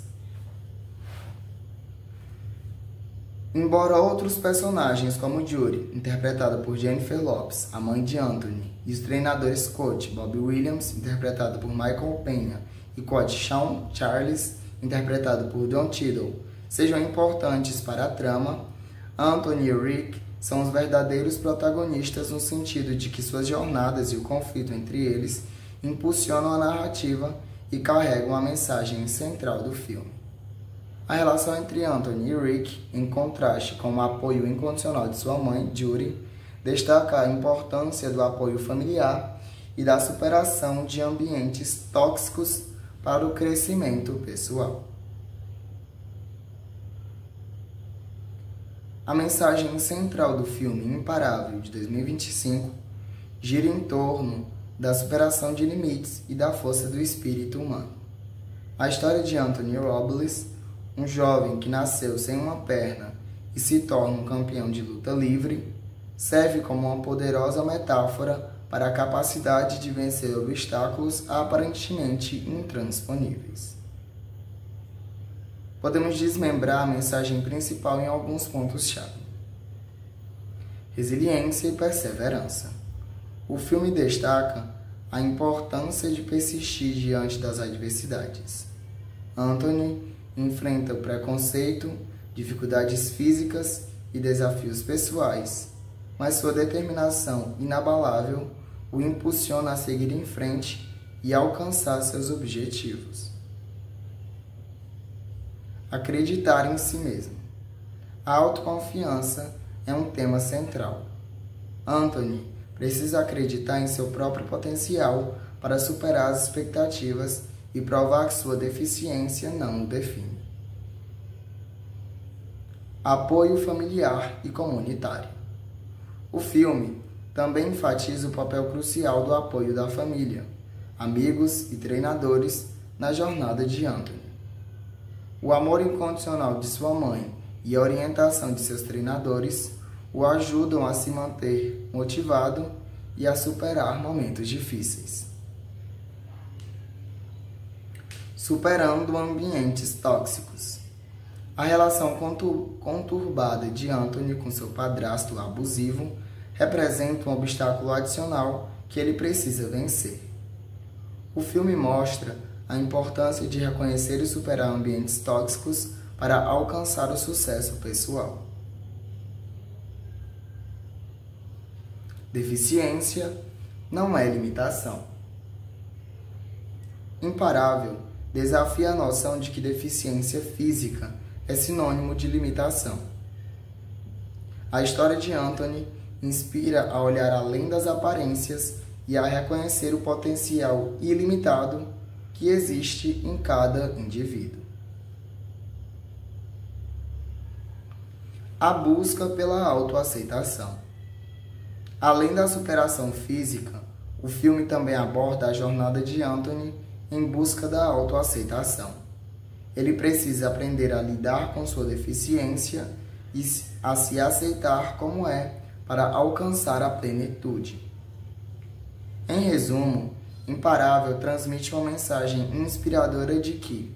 Embora outros personagens como Judy, interpretada por Jennifer Lopez, a mãe de Anthony, e os treinadores coach Bob Williams, interpretado por Michael Peña, e coach Shawn Charles, interpretado por Don Cheadle, sejam importantes para a trama, Anthony e Rick são os verdadeiros protagonistas no sentido de que suas jornadas e o conflito entre eles impulsionam a narrativa e carregam a mensagem central do filme. A relação entre Anthony e Rick, em contraste com o apoio incondicional de sua mãe, Judy, destaca a importância do apoio familiar e da superação de ambientes tóxicos para o crescimento pessoal. A mensagem central do filme Imparável, de 2025, gira em torno da superação de limites e da força do espírito humano. A história de Anthony Robles, um jovem que nasceu sem uma perna e se torna um campeão de luta livre, serve como uma poderosa metáfora para a capacidade de vencer obstáculos aparentemente intransponíveis. Podemos desmembrar a mensagem principal em alguns pontos-chave. Resiliência e perseverança. O filme destaca a importância de persistir diante das adversidades. Anthony enfrenta o preconceito, dificuldades físicas e desafios pessoais, mas sua determinação inabalável o impulsiona a seguir em frente e alcançar seus objetivos. Acreditar em si mesmo. A autoconfiança é um tema central. Anthony precisa acreditar em seu próprio potencial para superar as expectativas e provar que sua deficiência não o define. Apoio familiar e comunitário. O filme também enfatiza o papel crucial do apoio da família, amigos e treinadores na jornada de Anthony. O amor incondicional de sua mãe e a orientação de seus treinadores o ajudam a se manter motivado e a superar momentos difíceis. Superando ambientes tóxicos. A relação conturbada de Anthony com seu padrasto abusivo representa um obstáculo adicional que ele precisa vencer. O filme mostra a importância de reconhecer e superar ambientes tóxicos para alcançar o sucesso pessoal. Deficiência não é limitação. Imparável desafia a noção de que deficiência física é sinônimo de limitação. A história de Anthony inspira a olhar além das aparências e a reconhecer o potencial ilimitado que existe em cada indivíduo. A busca pela autoaceitação. Além da superação física, o filme também aborda a jornada de Anthony em busca da autoaceitação. Ele precisa aprender a lidar com sua deficiência e a se aceitar como é para alcançar a plenitude. Em resumo, Imparável transmite uma mensagem inspiradora de que,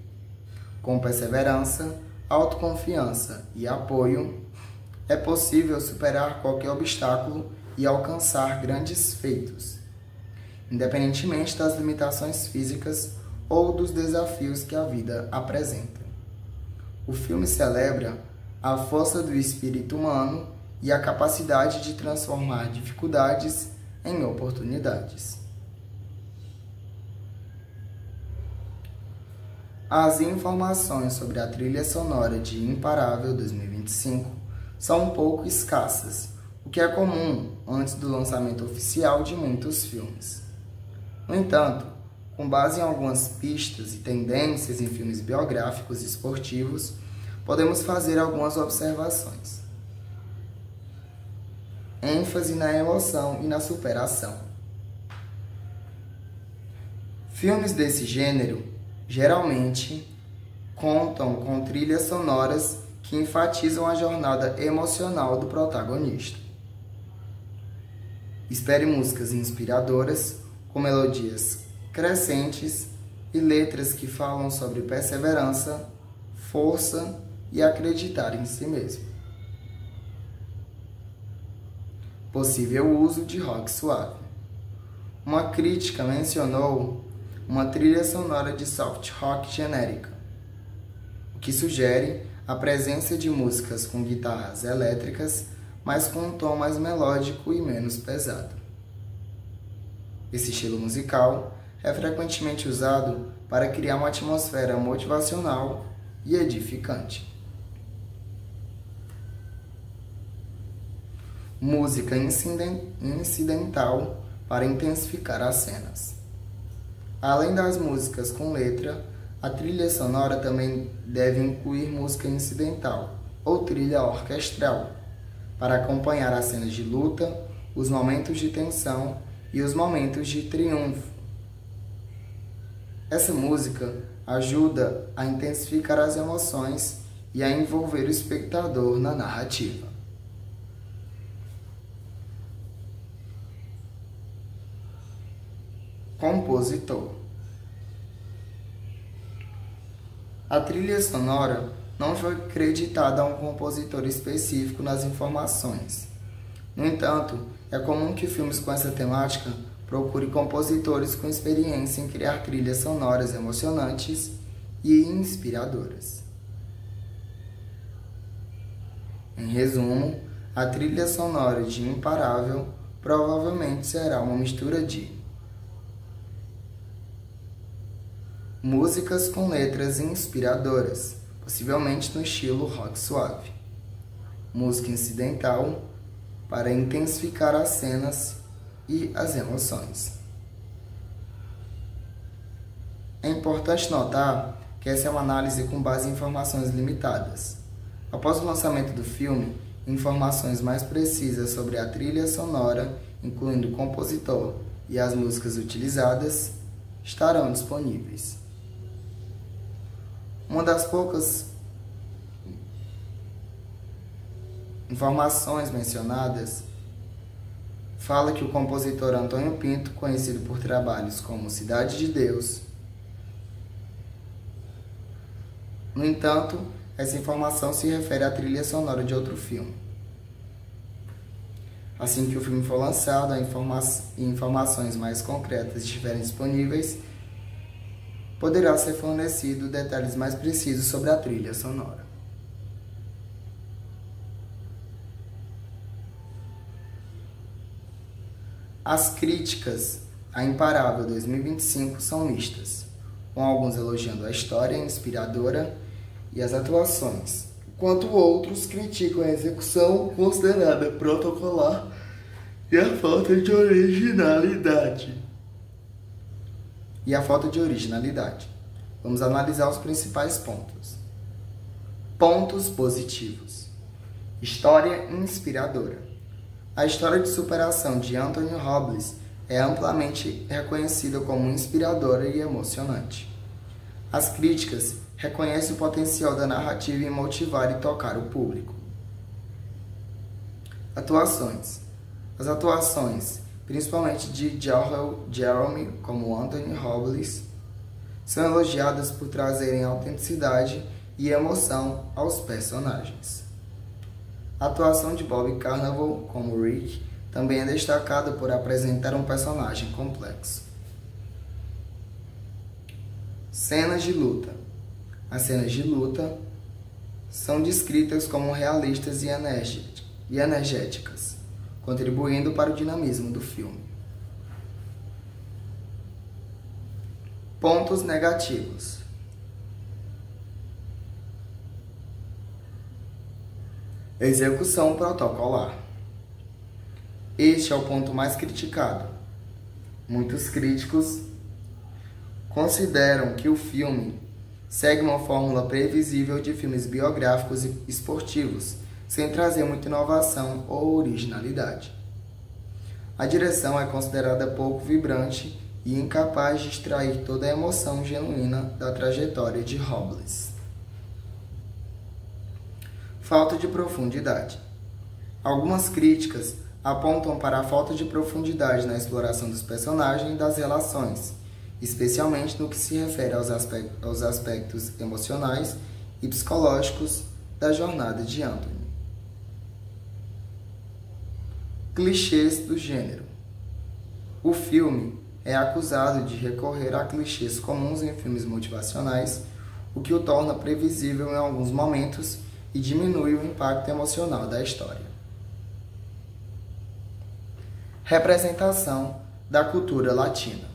com perseverança, autoconfiança e apoio, é possível superar qualquer obstáculo e alcançar grandes feitos, independentemente das limitações físicas ou dos desafios que a vida apresenta. O filme celebra a força do espírito humano e a capacidade de transformar dificuldades em oportunidades. As informações sobre a trilha sonora de Imparável 2025 são um pouco escassas, o que é comum antes do lançamento oficial de muitos filmes. No entanto, com base em algumas pistas e tendências em filmes biográficos e esportivos, podemos fazer algumas observações. ênfase na emoção e na superação. Filmes desse gênero geralmente contam com trilhas sonoras que enfatizam a jornada emocional do protagonista. Espere músicas inspiradoras, com melodias crescentes e letras que falam sobre perseverança, força e acreditar em si mesmo. Possível uso de rock suave. Uma crítica mencionou uma trilha sonora de soft rock genérica, o que sugere a presença de músicas com guitarras elétricas, mas com um tom mais melódico e menos pesado. Esse estilo musical é frequentemente usado para criar uma atmosfera motivacional e edificante. Música incidental para intensificar as cenas. Além das músicas com letra, a trilha sonora também deve incluir música incidental ou trilha orquestral, para acompanhar as cenas de luta, os momentos de tensão e os momentos de triunfo. Essa música ajuda a intensificar as emoções e a envolver o espectador na narrativa. Compositor. A trilha sonora não foi creditada a um compositor específico nas informações. No entanto, é comum que filmes com essa temática procurem compositores com experiência em criar trilhas sonoras emocionantes e inspiradoras. Em resumo, a trilha sonora de Imparável provavelmente será uma mistura de músicas com letras inspiradoras, possivelmente no estilo rock suave. Música incidental para intensificar as cenas e as emoções. É importante notar que essa é uma análise com base em informações limitadas. Após o lançamento do filme, informações mais precisas sobre a trilha sonora, incluindo o compositor e as músicas utilizadas, estarão disponíveis. Uma das poucas informações mencionadas fala que o compositor Antônio Pinto, conhecido por trabalhos como Cidade de Deus. No entanto, essa informação se refere à trilha sonora de outro filme. Assim que o filme for lançado e informações mais concretas estiverem disponíveis, poderá ser fornecido detalhes mais precisos sobre a trilha sonora. As críticas a Imparável 2025 são mistas, com alguns elogiando a história inspiradora e as atuações, enquanto outros criticam a execução considerada protocolar e a falta de originalidade. Vamos analisar os principais pontos. Pontos positivos. História inspiradora. A história de superação de Anthony Robles é amplamente reconhecida como inspiradora e emocionante. As críticas reconhecem o potencial da narrativa em motivar e tocar o público. Atuações. As atuações, principalmente de Jeremy como Anthony Robles, são elogiadas por trazerem autenticidade e emoção aos personagens. A atuação de Bob Carnaval como Rick também é destacada por apresentar um personagem complexo. Cenas de luta. As cenas de luta são descritas como realistas e energéticas, contribuindo para o dinamismo do filme. Pontos negativos. Execução protocolar. Este é o ponto mais criticado. Muitos críticos consideram que o filme segue uma fórmula previsível de filmes biográficos e esportivos, sem trazer muita inovação ou originalidade. A direção é considerada pouco vibrante e incapaz de extrair toda a emoção genuína da trajetória de Robles. Falta de profundidade. Algumas críticas apontam para a falta de profundidade na exploração dos personagens e das relações, especialmente no que se refere aos aspectos emocionais e psicológicos da jornada de Anthony. Clichês do gênero. O filme é acusado de recorrer a clichês comuns em filmes motivacionais, o que o torna previsível em alguns momentos e diminui o impacto emocional da história. Representação da cultura latina.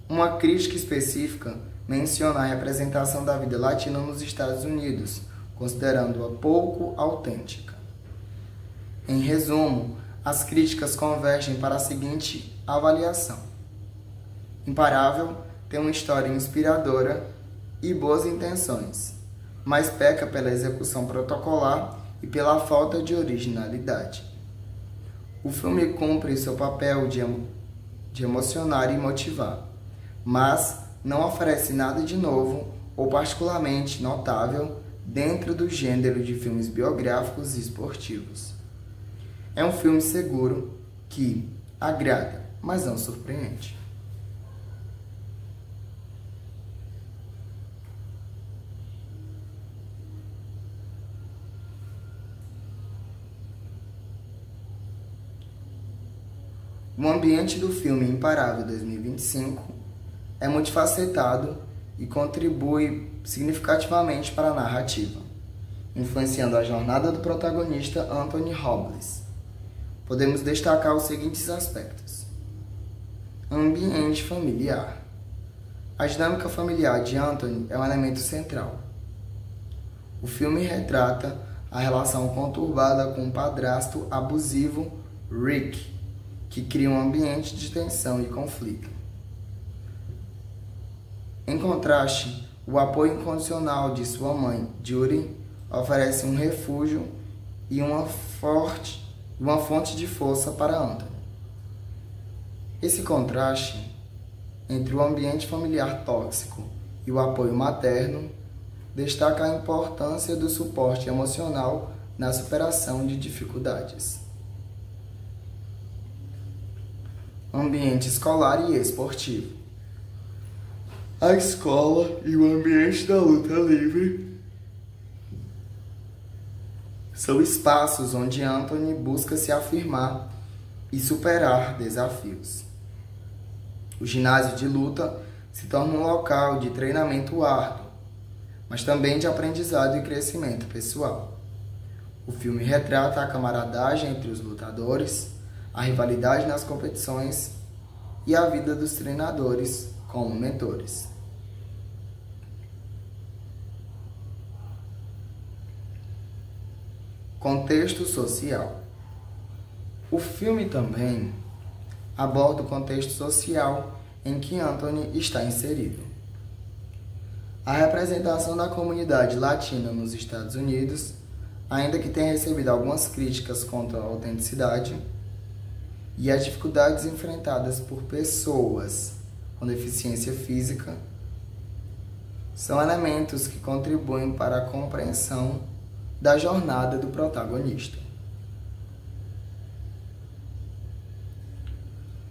Uma crítica específica menciona a representação da vida latina nos Estados Unidos, considerando-a pouco autêntica. Em resumo, as críticas convergem para a seguinte avaliação: Imparável tem uma história inspiradora e boas intenções, mas peca pela execução protocolar e pela falta de originalidade. O filme cumpre seu papel de emocionar e motivar, mas não oferece nada de novo ou particularmente notável dentro do gênero de filmes biográficos e esportivos. É um filme seguro que agrada, mas não surpreende. O ambiente do filme Imparável 2025 é multifacetado e contribui significativamente para a narrativa, influenciando a jornada do protagonista Anthony Robles. Podemos destacar os seguintes aspectos. Ambiente familiar. A dinâmica familiar de Anthony é um elemento central. O filme retrata a relação conturbada com o padrasto abusivo Rick, que cria um ambiente de tensão e conflito. Em contraste, o apoio incondicional de sua mãe, Judy, oferece um refúgio e uma fonte de força para Anthony. Esse contraste entre o ambiente familiar tóxico e o apoio materno, destaca a importância do suporte emocional na superação de dificuldades. Ambiente escolar e esportivo. A escola e o ambiente da luta livre são espaços onde Anthony busca se afirmar e superar desafios. O ginásio de luta se torna um local de treinamento árduo, mas também de aprendizado e crescimento pessoal. O filme retrata a camaradagem entre os lutadores, a rivalidade nas competições e a vida dos treinadores como mentores. Contexto social. O filme também aborda o contexto social em que Anthony está inserido. A representação da comunidade latina nos Estados Unidos, ainda que tenha recebido algumas críticas contra a autenticidade, e as dificuldades enfrentadas por pessoas com deficiência física, são elementos que contribuem para a compreensão da jornada do protagonista.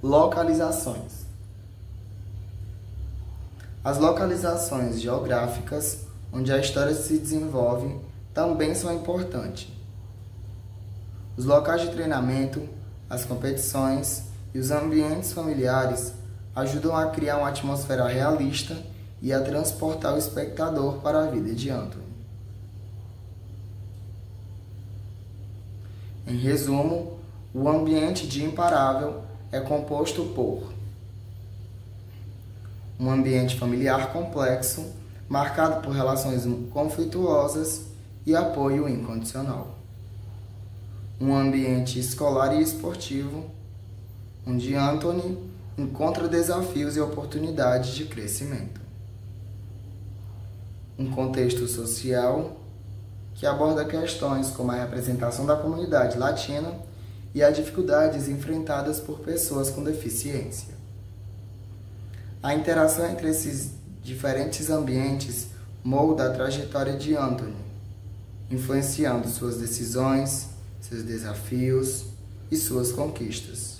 Localizações. As localizações geográficas onde a história se desenvolve também são importantes. Os locais de treinamento, as competições e os ambientes familiares ajudam a criar uma atmosfera realista e a transportar o espectador para a vida de Anthony. Em resumo, o ambiente de Imparável é composto por um ambiente familiar complexo, marcado por relações conflituosas e apoio incondicional. Um ambiente escolar e esportivo, onde Anthony encontra desafios e oportunidades de crescimento. Um contexto social que aborda questões como a representação da comunidade latina e as dificuldades enfrentadas por pessoas com deficiência. A interação entre esses diferentes ambientes molda a trajetória de Anthony, influenciando suas decisões, seus desafios e suas conquistas.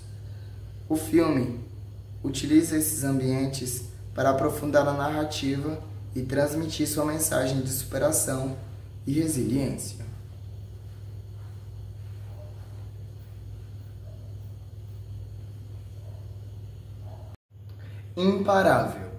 O filme utiliza esses ambientes para aprofundar a narrativa e transmitir sua mensagem de superação e resiliência. Imparável.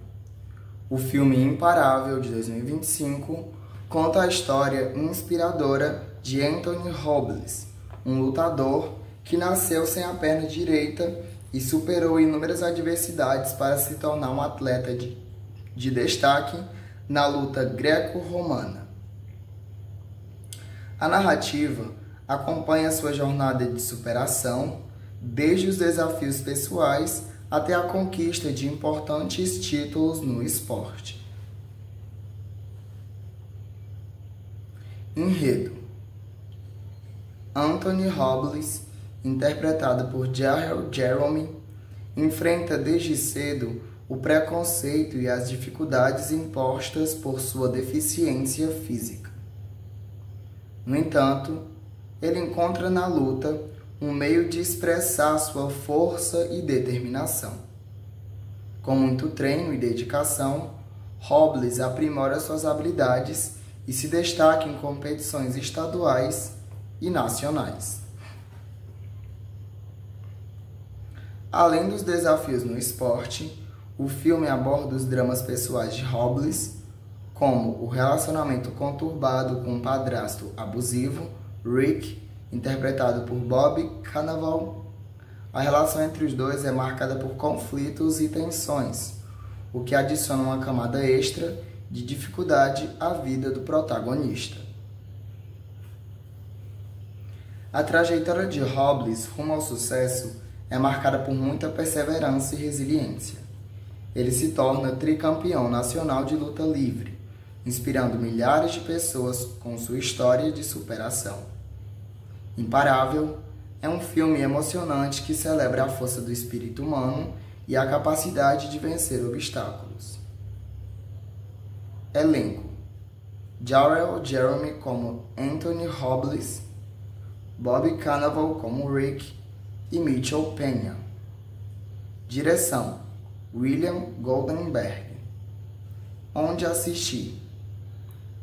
O filme Imparável, de 2025, conta a história inspiradora de Anthony Robles, um lutador que nasceu sem a perna direita e superou inúmeras adversidades para se tornar um atleta de destaque na luta greco-romana. A narrativa acompanha sua jornada de superação, desde os desafios pessoais até a conquista de importantes títulos no esporte. Enredo. Anthony Robles, interpretado por Jael Jerome, enfrenta desde cedo o preconceito e as dificuldades impostas por sua deficiência física. No entanto, ele encontra na luta um meio de expressar sua força e determinação. Com muito treino e dedicação, Robles aprimora suas habilidades e se destaca em competições estaduais e nacionais. Além dos desafios no esporte, o filme aborda os dramas pessoais de Robles, como o relacionamento conturbado com um padrasto abusivo, Rick, interpretado por Bob Cannavale. A relação entre os dois é marcada por conflitos e tensões, o que adiciona uma camada extra de dificuldade à vida do protagonista. A trajetória de Robles rumo ao sucesso é marcada por muita perseverança e resiliência. Ele se torna tricampeão nacional de luta livre, inspirando milhares de pessoas com sua história de superação. Imparável é um filme emocionante que celebra a força do espírito humano e a capacidade de vencer obstáculos. Elenco: Jharrell Jerome como Anthony Robles, Bob Cannavale como Rick e Mitchell Peña. Direção: William Goldenberg. Onde assistir?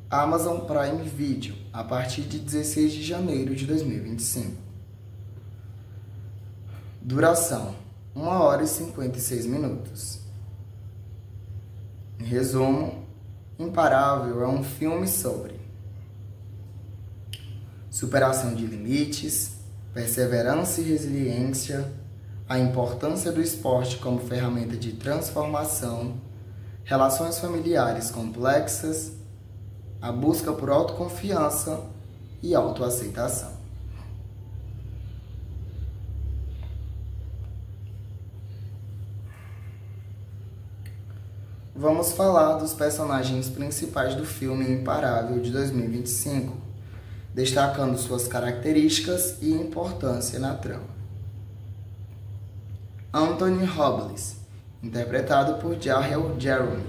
Amazon Prime Video, a partir de 16 de janeiro de 2025. Duração: 1 hora e 56 minutos. Em resumo, Imparável é um filme sobre superação de limites, perseverança e resiliência, a importância do esporte como ferramenta de transformação, relações familiares complexas, a busca por autoconfiança e autoaceitação. Vamos falar dos personagens principais do filme Imparável de 2025, destacando suas características e importância na trama. Anthony Robles, interpretado por Jharrell Jerome,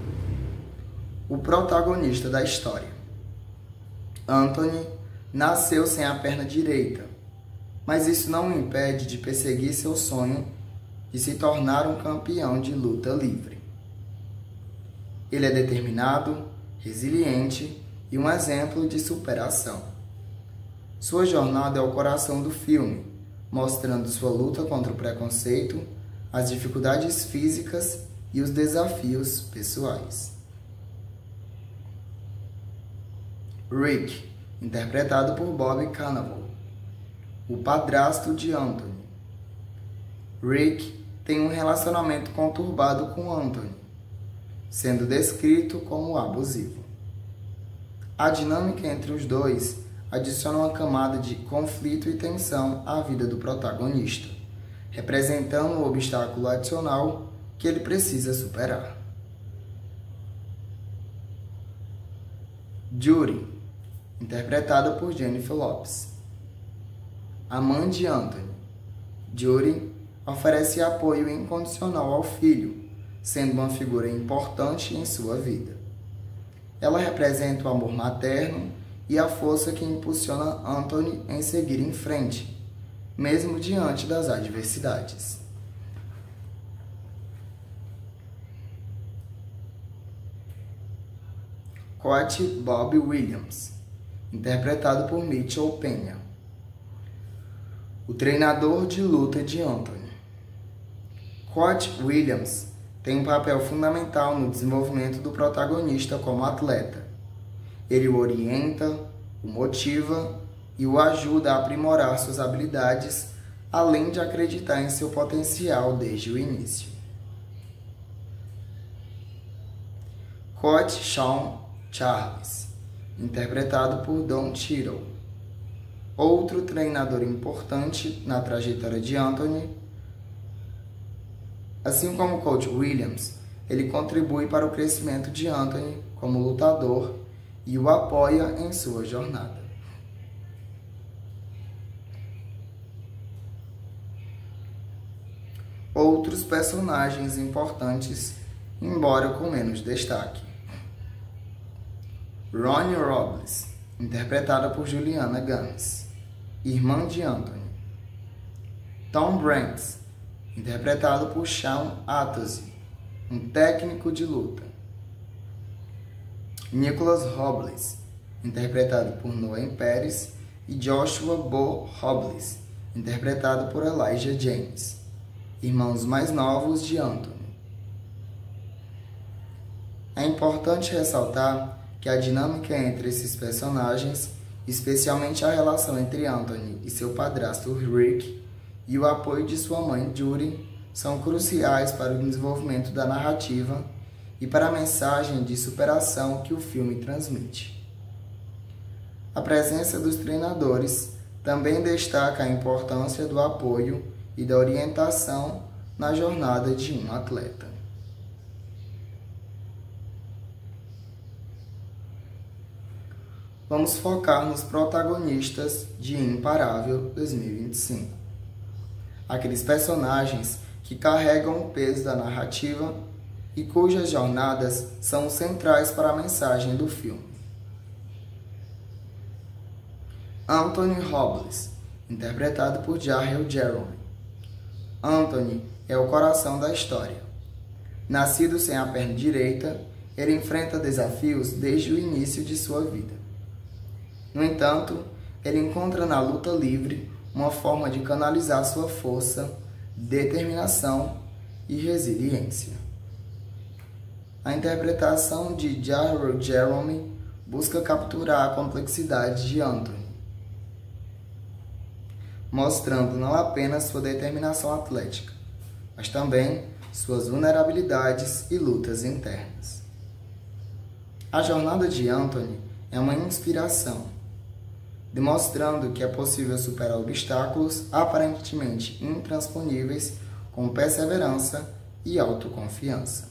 o protagonista da história. Anthony nasceu sem a perna direita, mas isso não o impede de perseguir seu sonho de se tornar um campeão de luta livre. Ele é determinado, resiliente e um exemplo de superação. Sua jornada é o coração do filme, mostrando sua luta contra o preconceito, as dificuldades físicas e os desafios pessoais. Rick, interpretado por Bob Cannavale, o padrasto de Anthony. Rick tem um relacionamento conturbado com Anthony, sendo descrito como abusivo. A dinâmica entre os dois adiciona uma camada de conflito e tensão à vida do protagonista, representando um obstáculo adicional que ele precisa superar. Judy, interpretada por Jennifer Lopez, a mãe de Anthony. Judy oferece apoio incondicional ao filho, sendo uma figura importante em sua vida. Ela representa o amor materno e a força que impulsiona Anthony em seguir em frente, mesmo diante das adversidades. Coach Bob Williams, interpretado por Mitchell Peña, o treinador de luta de Anthony. Coach Williams tem um papel fundamental no desenvolvimento do protagonista como atleta. Ele o orienta, o motiva e o ajuda a aprimorar suas habilidades, além de acreditar em seu potencial desde o início. Coach Shawn Charles, interpretado por Don Cheadle, outro treinador importante na trajetória de Anthony. Assim como o Coach Williams, ele contribui para o crescimento de Anthony como lutador e o apoia em sua jornada. Outros personagens importantes, embora com menos destaque. Ronnie Robles, interpretada por Juliana Games, irmã de Anthony. Tom Branks, interpretado por Sean Atozzi, um técnico de luta. Nicholas Robles, interpretado por Noah Pérez, e Joshua Bo Robles, interpretado por Elijah James, irmãos mais novos de Anthony. É importante ressaltar que a dinâmica entre esses personagens, especialmente a relação entre Anthony e seu padrasto Rick, e o apoio de sua mãe Judy, são cruciais para o desenvolvimento da narrativa e para a mensagem de superação que o filme transmite. A presença dos treinadores também destaca a importância do apoio e da orientação na jornada de um atleta. Vamos focar nos protagonistas de Imparável 2025. Aqueles personagens que carregam o peso da narrativa e cujas jornadas são centrais para a mensagem do filme. Anthony Robles, interpretado por Jahel Jerome. Anthony é o coração da história. Nascido sem a perna direita, ele enfrenta desafios desde o início de sua vida. No entanto, ele encontra na luta livre uma forma de canalizar sua força, determinação e resiliência. A interpretação de Jahel Jerome busca capturar a complexidade de Anthony, mostrando não apenas sua determinação atlética, mas também suas vulnerabilidades e lutas internas. A jornada de Anthony é uma inspiração, demonstrando que é possível superar obstáculos aparentemente intransponíveis com perseverança e autoconfiança.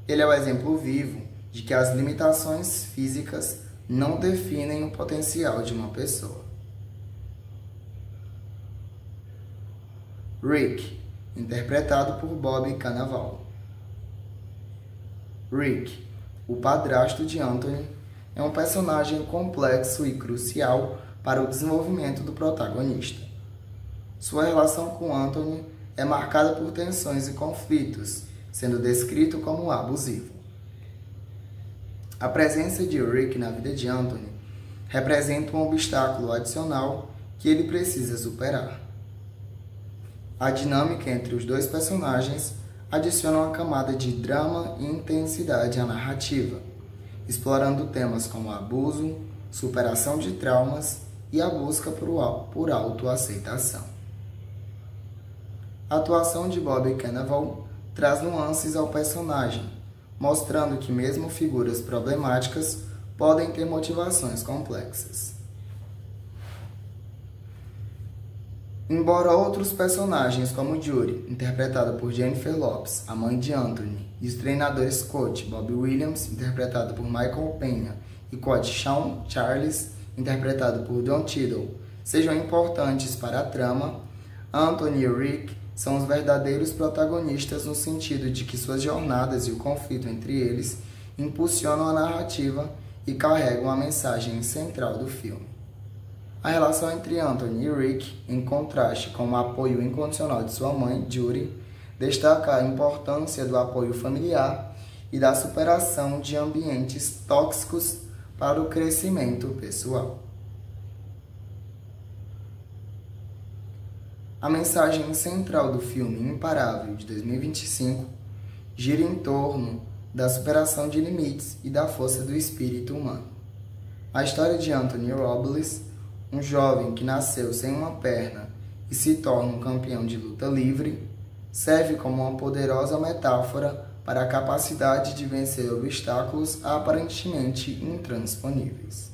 Ele é o exemplo vivo de que as limitações físicas não definem o potencial de uma pessoa. Rick, interpretado por Bob Cannavale. Rick, o padrasto de Anthony, é um personagem complexo e crucial para o desenvolvimento do protagonista. Sua relação com Anthony é marcada por tensões e conflitos, sendo descrito como abusivo. A presença de Rick na vida de Anthony representa um obstáculo adicional que ele precisa superar. A dinâmica entre os dois personagens adiciona uma camada de drama e intensidade à narrativa, explorando temas como abuso, superação de traumas e a busca por autoaceitação. A atuação de Bob Cannavale traz nuances ao personagem, mostrando que mesmo figuras problemáticas podem ter motivações complexas. Embora outros personagens como Judy, interpretada por Jennifer Lopez, a mãe de Anthony, e os treinadores coach Bob Williams, interpretado por Michael Peña, e coach Shawn Charles, interpretado por Don Cheadle, sejam importantes para a trama, Anthony e Rick são os verdadeiros protagonistas no sentido de que suas jornadas e o conflito entre eles impulsionam a narrativa e carregam a mensagem central do filme. A relação entre Anthony e Rick, em contraste com o apoio incondicional de sua mãe, Judy, destaca a importância do apoio familiar e da superação de ambientes tóxicos para o crescimento pessoal. A mensagem central do filme Imparável, de 2025, gira em torno da superação de limites e da força do espírito humano. A história de Anthony Robles, um jovem que nasceu sem uma perna e se torna um campeão de luta livre, serve como uma poderosa metáfora para a capacidade de vencer obstáculos aparentemente intransponíveis.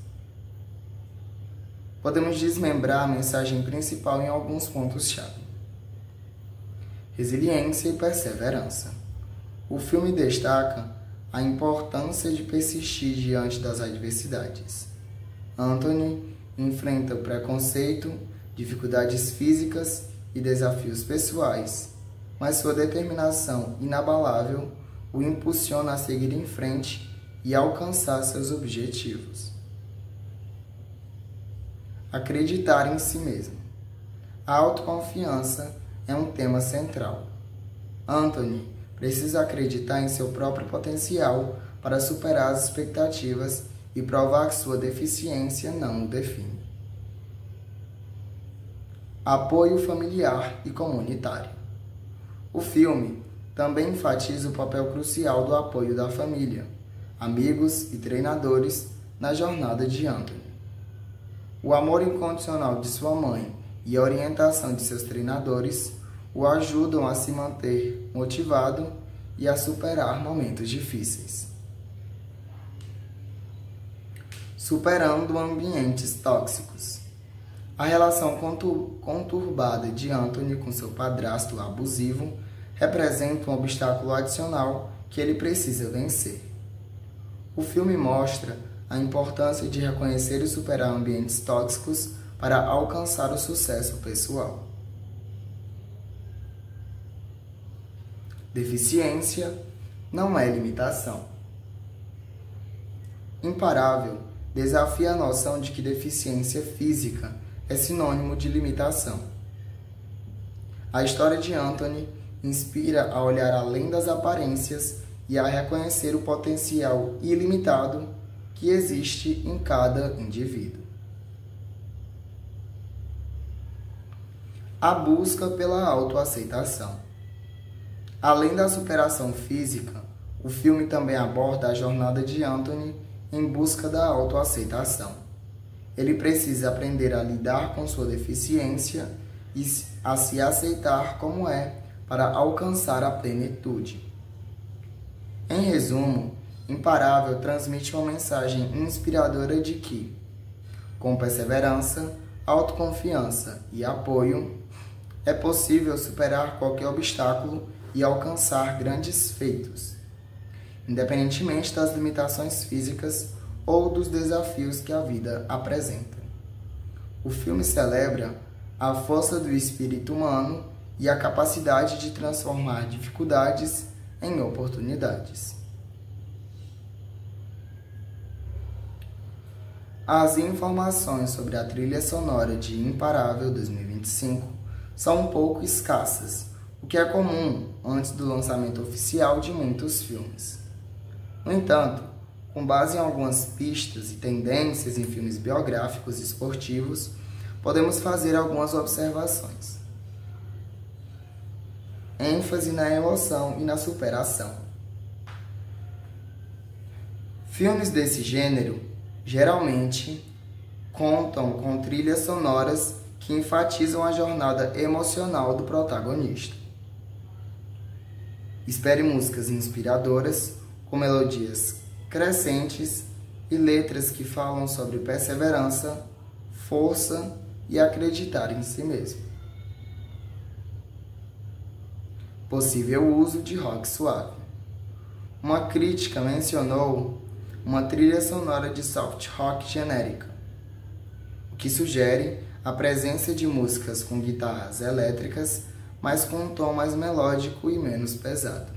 Podemos desmembrar a mensagem principal em alguns pontos-chave. Resiliência e perseverança. O filme destaca a importância de persistir diante das adversidades. Anthony enfrenta o preconceito, dificuldades físicas e desafios pessoais, mas sua determinação inabalável o impulsiona a seguir em frente e alcançar seus objetivos. Acreditar em si mesmo. A autoconfiança é um tema central. Anthony precisa acreditar em seu próprio potencial para superar as expectativas e provar que sua deficiência não o define. Apoio familiar e comunitário. O filme também enfatiza o papel crucial do apoio da família, amigos e treinadores na jornada de Anthony. O amor incondicional de sua mãe e a orientação de seus treinadores o ajudam a se manter motivado e a superar momentos difíceis. Superando ambientes tóxicos. A relação conturbada de Anthony com seu padrasto abusivo representa um obstáculo adicional que ele precisa vencer. O filme mostra a importância de reconhecer e superar ambientes tóxicos para alcançar o sucesso pessoal. Deficiência não é limitação. Imparável desafia a noção de que deficiência física é sinônimo de limitação. A história de Anthony inspira a olhar além das aparências e a reconhecer o potencial ilimitado que existe em cada indivíduo. A busca pela autoaceitação. Além da superação física, o filme também aborda a jornada de Anthony em busca da autoaceitação. Ele precisa aprender a lidar com sua deficiência e a se aceitar como é para alcançar a plenitude. Em resumo, Imparável transmite uma mensagem inspiradora de que, com perseverança, autoconfiança e apoio, é possível superar qualquer obstáculo e alcançar grandes feitos, independentemente das limitações físicas ou dos desafios que a vida apresenta. O filme celebra a força do espírito humano e a capacidade de transformar dificuldades em oportunidades. As informações sobre a trilha sonora de Imparável 2025 são um pouco escassas, o que é comum antes do lançamento oficial de muitos filmes. No entanto, com base em algumas pistas e tendências em filmes biográficos e esportivos, podemos fazer algumas observações. ênfase na emoção e na superação. Filmes desse gênero geralmente contam com trilhas sonoras que enfatizam a jornada emocional do protagonista. Espere músicas inspiradoras, com melodias crescentes e letras que falam sobre perseverança, força e acreditar em si mesmo. Possível uso de rock suave. Uma crítica mencionou uma trilha sonora de soft rock genérica, o que sugere a presença de músicas com guitarras elétricas, mas com um tom mais melódico e menos pesado.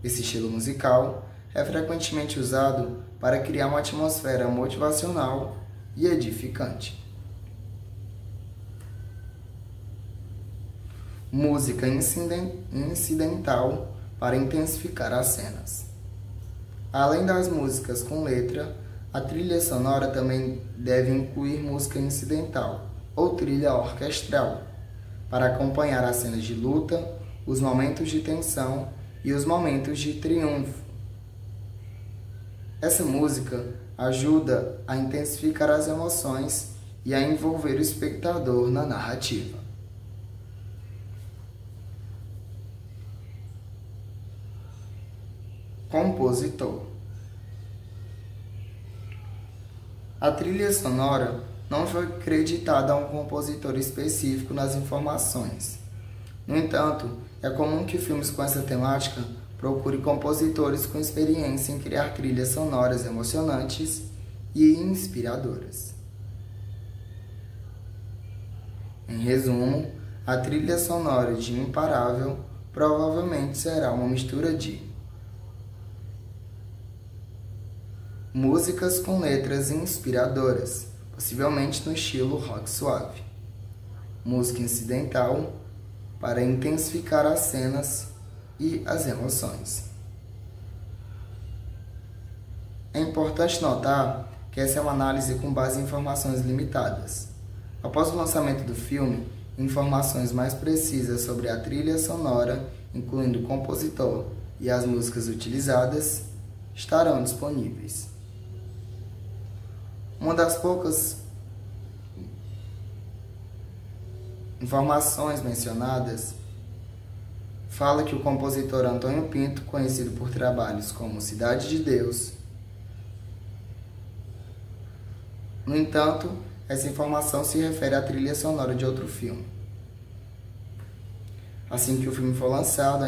Esse estilo musical é frequentemente usado para criar uma atmosfera motivacional e edificante. Música incidental para intensificar as cenas. Além das músicas com letra, a trilha sonora também deve incluir música incidental ou trilha orquestral, para acompanhar as cenas de luta, os momentos de tensão e os momentos de triunfo. Essa música ajuda a intensificar as emoções e a envolver o espectador na narrativa. Compositor. A trilha sonora não foi creditada a um compositor específico nas informações. No entanto, é comum que filmes com essa temática procurem compositores com experiência em criar trilhas sonoras emocionantes e inspiradoras. Em resumo, a trilha sonora de Imparável provavelmente será uma mistura de músicas com letras inspiradoras, possivelmente no estilo rock suave. Música incidental para intensificar as cenas e as emoções. É importante notar que essa é uma análise com base em informações limitadas. Após o lançamento do filme, informações mais precisas sobre a trilha sonora, incluindo o compositor e as músicas utilizadas, estarão disponíveis. Uma das poucas informações mencionadas fala que o compositor Antônio Pinto, conhecido por trabalhos como Cidade de Deus. No entanto, essa informação se refere à trilha sonora de outro filme. Assim que o filme for lançado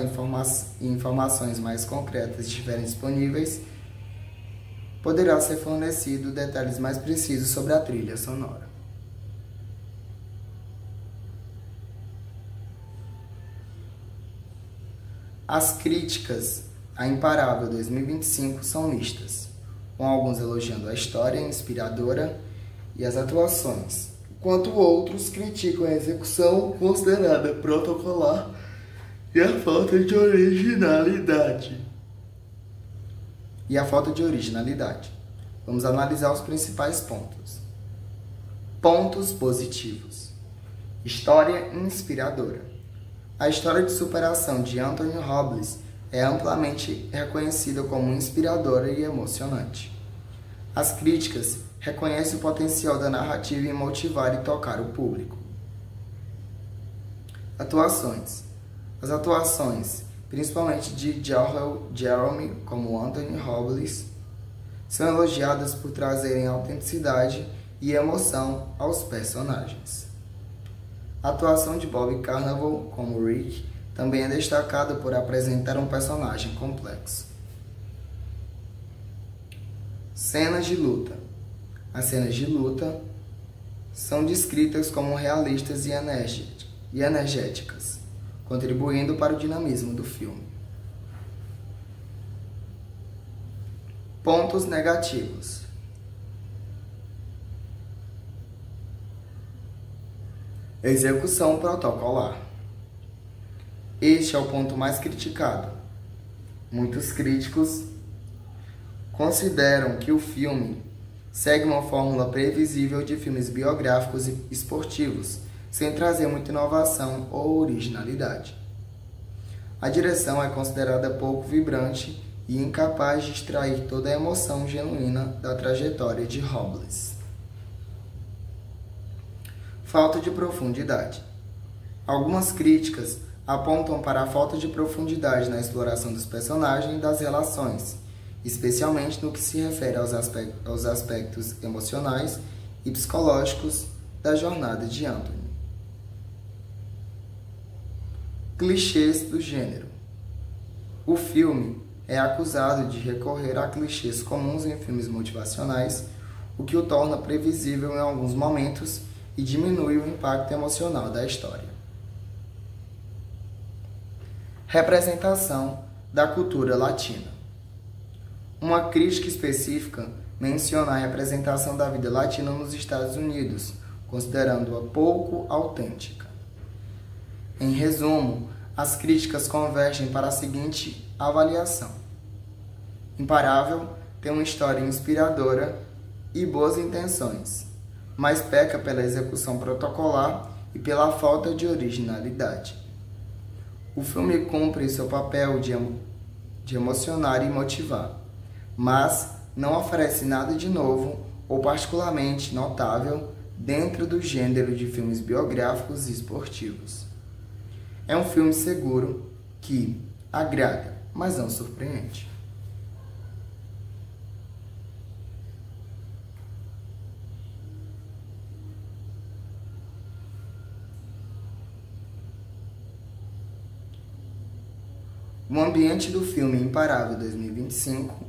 e informações mais concretas estiverem disponíveis, poderá ser fornecido detalhes mais precisos sobre a trilha sonora. As críticas a Imparável 2025 são mistas, com alguns elogiando a história inspiradora e as atuações, enquanto outros criticam a execução considerada protocolar e a falta de originalidade. Vamos analisar os principais pontos. Pontos positivos. História inspiradora. A história de superação de Anthony Robles é amplamente reconhecida como inspiradora e emocionante. As críticas reconhecem o potencial da narrativa em motivar e tocar o público. Atuações. As atuações, principalmente de Jarrell Jeremy como Anthony Robles, são elogiadas por trazerem autenticidade e emoção aos personagens. A atuação de Bob Carnaval como Rick também é destacada por apresentar um personagem complexo. Cenas de luta. As cenas de luta são descritas como realistas e energéticas, contribuindo para o dinamismo do filme. Pontos negativos. Execução protocolar. Este é o ponto mais criticado. Muitos críticos consideram que o filme segue uma fórmula previsível de filmes biográficos e esportivos, sem trazer muita inovação ou originalidade. A direção é considerada pouco vibrante e incapaz de extrair toda a emoção genuína da trajetória de Robles. Falta de profundidade. Algumas críticas apontam para a falta de profundidade na exploração dos personagens e das relações, especialmente no que se refere aos aspectos emocionais e psicológicos da jornada de Anthony. Clichês do gênero. O filme é acusado de recorrer a clichês comuns em filmes motivacionais, o que o torna previsível em alguns momentos e diminui o impacto emocional da história. Representação da cultura latina. Uma crítica específica menciona a representação da vida latina nos Estados Unidos, considerando-a pouco autêntica. Em resumo, as críticas convergem para a seguinte avaliação: Imparável tem uma história inspiradora e boas intenções, mas peca pela execução protocolar e pela falta de originalidade. O filme cumpre seu papel de emocionar e motivar, mas não oferece nada de novo ou particularmente notável dentro do gênero de filmes biográficos e esportivos. É um filme seguro que agrada, mas não surpreende. O ambiente do filme Imparável 2025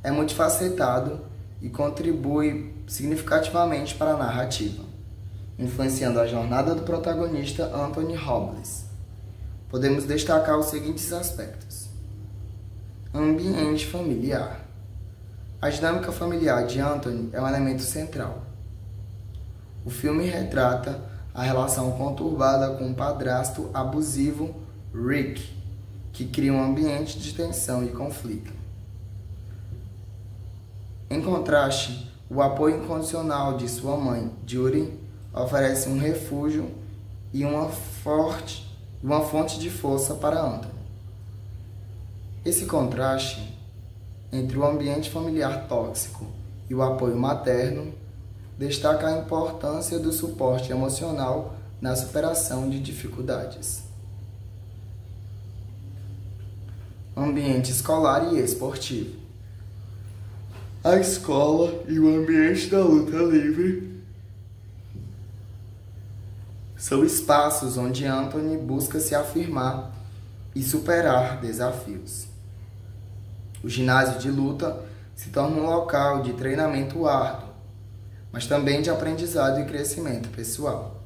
é multifacetado e contribui significativamente para a narrativa, influenciando a jornada do protagonista Anthony Robles. Podemos destacar os seguintes aspectos. Ambiente familiar. A dinâmica familiar de Anthony é um elemento central. O filme retrata a relação conturbada com o padrasto abusivo Rick, que cria um ambiente de tensão e conflito. Em contraste, o apoio incondicional de sua mãe, Judy, oferece um refúgio e uma fonte de força para Anthony. Esse contraste entre o ambiente familiar tóxico e o apoio materno destaca a importância do suporte emocional na superação de dificuldades. Ambiente escolar e esportivo. A escola e o ambiente da luta livre são espaços onde Anthony busca se afirmar e superar desafios. O ginásio de luta se torna um local de treinamento árduo, mas também de aprendizado e crescimento pessoal.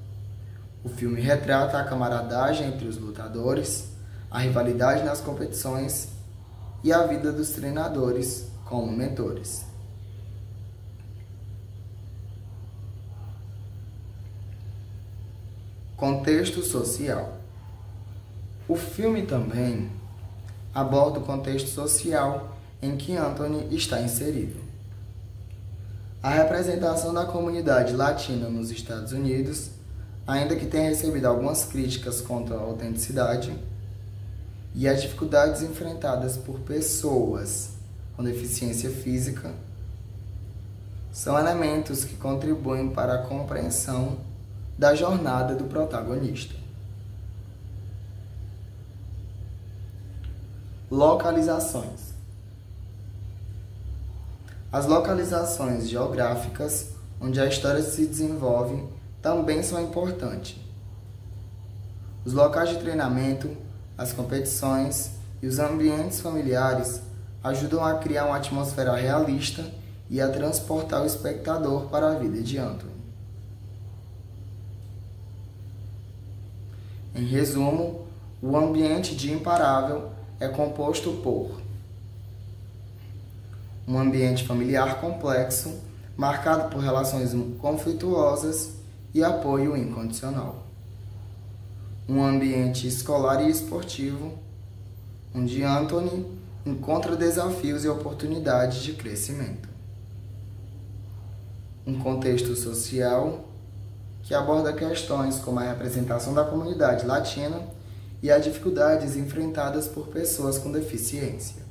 O filme retrata a camaradagem entre os lutadores, a rivalidade nas competições e a vida dos treinadores como mentores. Contexto social. O filme também aborda o contexto social em que Anthony está inserido. A representação da comunidade latina nos Estados Unidos, ainda que tenha recebido algumas críticas quanto à autenticidade, e as dificuldades enfrentadas por pessoas com deficiência física, são elementos que contribuem para a compreensão da jornada do protagonista. Localizações. As localizações geográficas onde a história se desenvolve também são importantes. Os locais de treinamento, as competições e os ambientes familiares ajudam a criar uma atmosfera realista e a transportar o espectador para a vida de Anthony. Em resumo, o ambiente de Imparável é composto por um ambiente familiar complexo, marcado por relações conflituosas e apoio incondicional. Um ambiente escolar e esportivo, onde Anthony encontra desafios e oportunidades de crescimento. Um contexto social que aborda questões como a representação da comunidade latina e as dificuldades enfrentadas por pessoas com deficiência.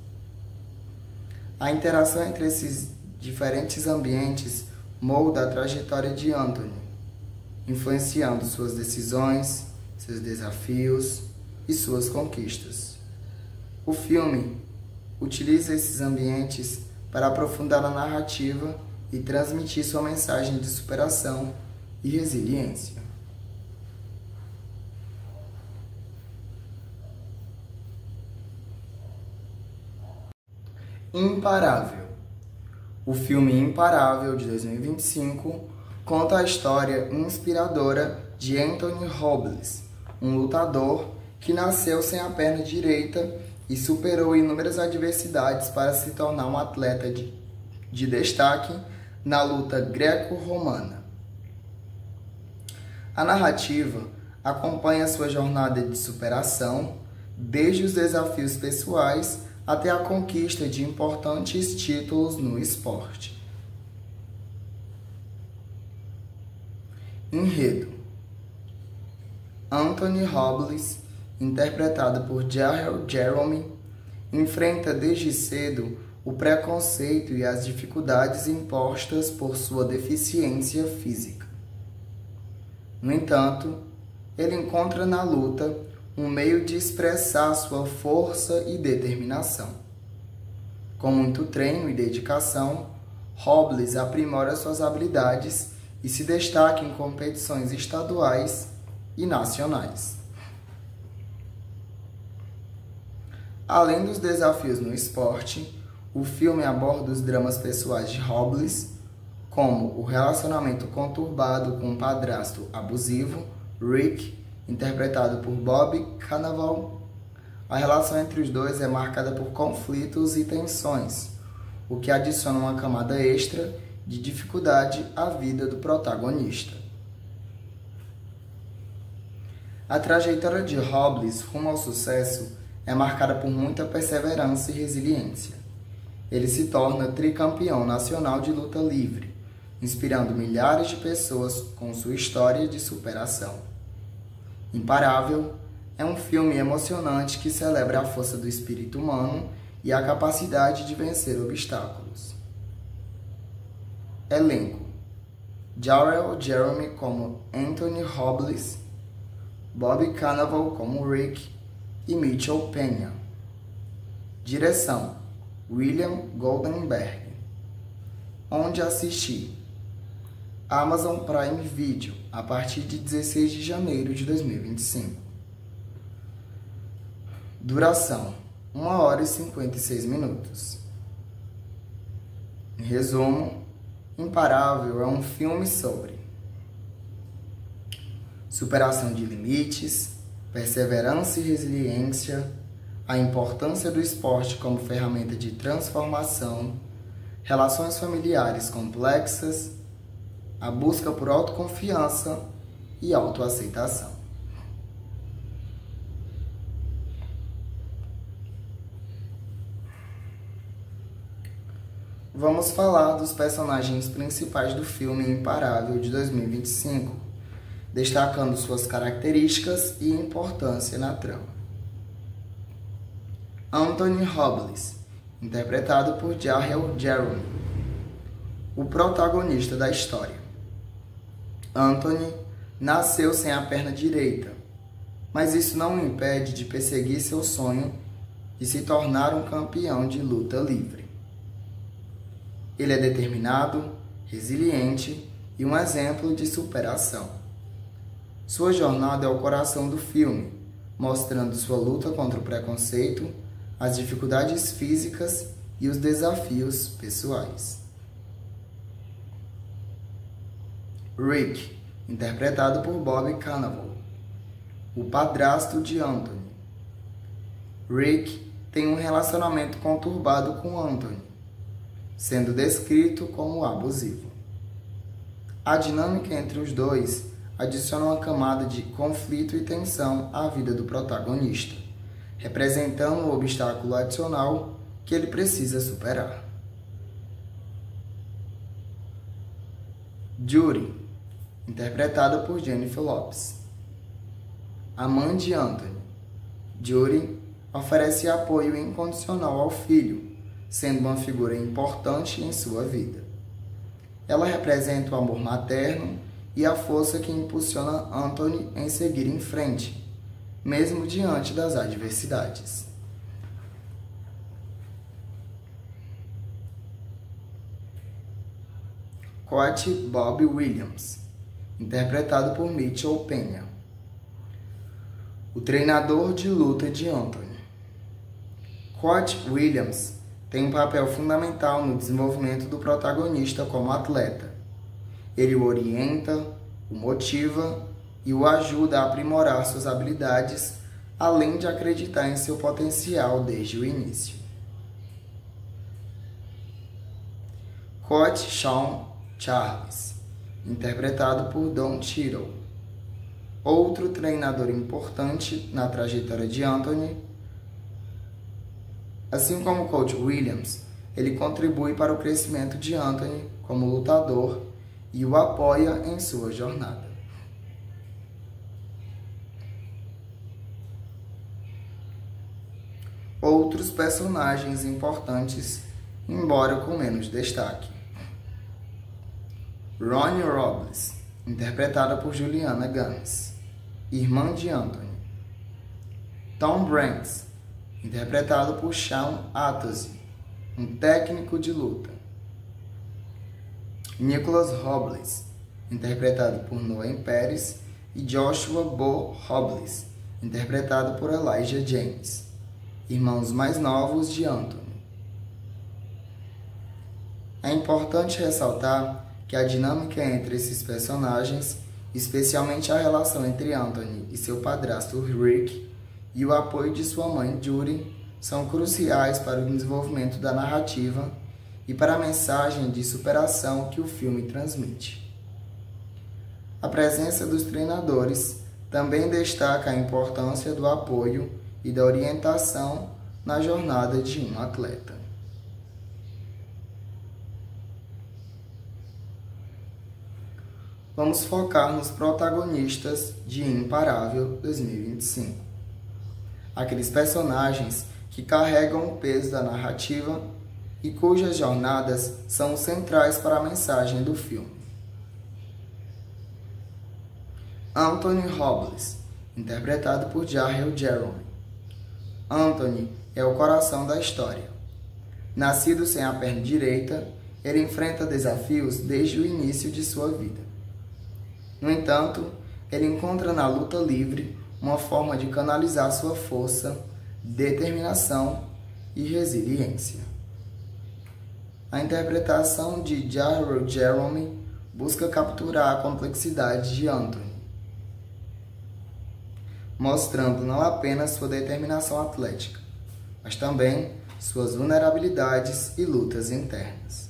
A interação entre esses diferentes ambientes molda a trajetória de Anthony, influenciando suas decisões, seus desafios e suas conquistas. O filme utiliza esses ambientes para aprofundar a narrativa e transmitir sua mensagem de superação e resiliência. Imparável. O filme Imparável, de 2025, conta a história inspiradora de Anthony Robles, um lutador que nasceu sem a perna direita e superou inúmeras adversidades para se tornar um atleta de destaque na luta greco-romana. A narrativa acompanha sua jornada de superação, desde os desafios pessoais até a conquista de importantes títulos no esporte. Enredo. Anthony Robles, interpretado por Jael Jerome, enfrenta desde cedo o preconceito e as dificuldades impostas por sua deficiência física. No entanto, ele encontra na luta um meio de expressar sua força e determinação. Com muito treino e dedicação, Robles aprimora suas habilidades e se destaca em competições estaduais e nacionais. Além dos desafios no esporte, o filme aborda os dramas pessoais de Robles, como o relacionamento conturbado com um padrasto abusivo, Rick, interpretado por Bob Cannavale. A relação entre os dois é marcada por conflitos e tensões, o que adiciona uma camada extra de dificuldade à vida do protagonista. A trajetória de Robles rumo ao sucesso é marcada por muita perseverança e resiliência. Ele se torna tricampeão nacional de luta livre, inspirando milhares de pessoas com sua história de superação. Imparável é um filme emocionante que celebra a força do espírito humano e a capacidade de vencer obstáculos. Elenco: Jael Jerome como Anthony Robles, Bob Cannavale como Rick e Mitchell Penha. Direção: William Goldenberg. Onde assistir? Amazon Prime Video, a partir de 16 de janeiro de 2025. Duração: 1 hora e 56 minutos. Em resumo, Imparável é um filme sobre superação de limites, perseverança e resiliência, a importância do esporte como ferramenta de transformação, relações familiares complexas, a busca por autoconfiança e autoaceitação. Vamos falar dos personagens principais do filme Imparável de 2025, destacando suas características e importância na trama. Anthony Robles, interpretado por Jahel Jerome, o protagonista da história. Anthony nasceu sem a perna direita, mas isso não o impede de perseguir seu sonho de se tornar um campeão de luta livre. Ele é determinado, resiliente e um exemplo de superação. Sua jornada é o coração do filme, mostrando sua luta contra o preconceito, as dificuldades físicas e os desafios pessoais. Rick, interpretado por Bob Cannavale, o padrasto de Anthony. Rick tem um relacionamento conturbado com Anthony, sendo descrito como abusivo. A dinâmica entre os dois adiciona uma camada de conflito e tensão à vida do protagonista, representando um obstáculo adicional que ele precisa superar. Judy, interpretada por Jennifer Lopez, a mãe de Anthony. Judy oferece apoio incondicional ao filho, sendo uma figura importante em sua vida. Ela representa o amor materno e a força que impulsiona Anthony em seguir em frente, mesmo diante das adversidades. Coach Bob Williams, interpretado por Mitchell Penha, o treinador de luta de Anthony. Coach Williams tem um papel fundamental no desenvolvimento do protagonista como atleta. Ele o orienta, o motiva e o ajuda a aprimorar suas habilidades, além de acreditar em seu potencial desde o início. Coach Sean Charles, interpretado por Don Cheadle, outro treinador importante na trajetória de Anthony. Assim como o Coach Williams, ele contribui para o crescimento de Anthony como lutador e o apoia em sua jornada. Outros personagens importantes, embora com menos destaque. Ronnie Robles, interpretada por Juliana Gaines, irmã de Anthony. Tom Branks, interpretado por Sean Atozzi, um técnico de luta. Nicholas Robles, interpretado por Noah Pérez, e Joshua Bo Robles, interpretado por Elijah James, irmãos mais novos de Anthony. É importante ressaltar que a dinâmica entre esses personagens, especialmente a relação entre Anthony e seu padrasto Rick e o apoio de sua mãe Judy, são cruciais para o desenvolvimento da narrativa e para a mensagem de superação que o filme transmite. A presença dos treinadores também destaca a importância do apoio e da orientação na jornada de um atleta. Vamos focar nos protagonistas de Imparável 2025. Aqueles personagens que carregam o peso da narrativa e cujas jornadas são centrais para a mensagem do filme. Anthony Robles, interpretado por Jahel Jerome. Anthony é o coração da história. Nascido sem a perna direita, ele enfrenta desafios desde o início de sua vida. No entanto, ele encontra na luta livre uma forma de canalizar sua força, determinação e resiliência. A interpretação de Jahel Jerome busca capturar a complexidade de Anthony. mostrando não apenas sua determinação atlética, mas também suas vulnerabilidades e lutas internas.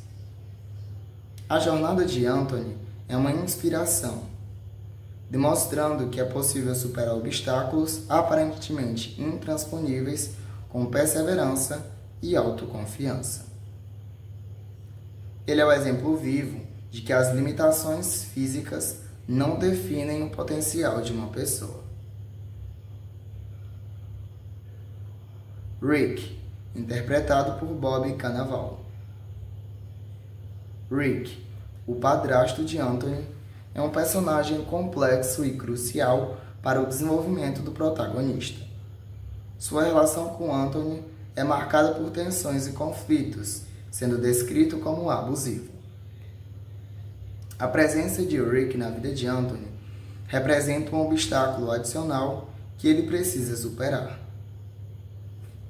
A jornada de Anthony é uma inspiração, demonstrando que é possível superar obstáculos aparentemente intransponíveis com perseverança e autoconfiança. Ele é o exemplo vivo de que as limitações físicas não definem o potencial de uma pessoa. Rick, interpretado por Bob Cannavale. Rick, o padrasto de Anthony, é um personagem complexo e crucial para o desenvolvimento do protagonista. Sua relação com Anthony é marcada por tensões e conflitos, sendo descrito como abusivo. A presença de Rick na vida de Anthony representa um obstáculo adicional que ele precisa superar.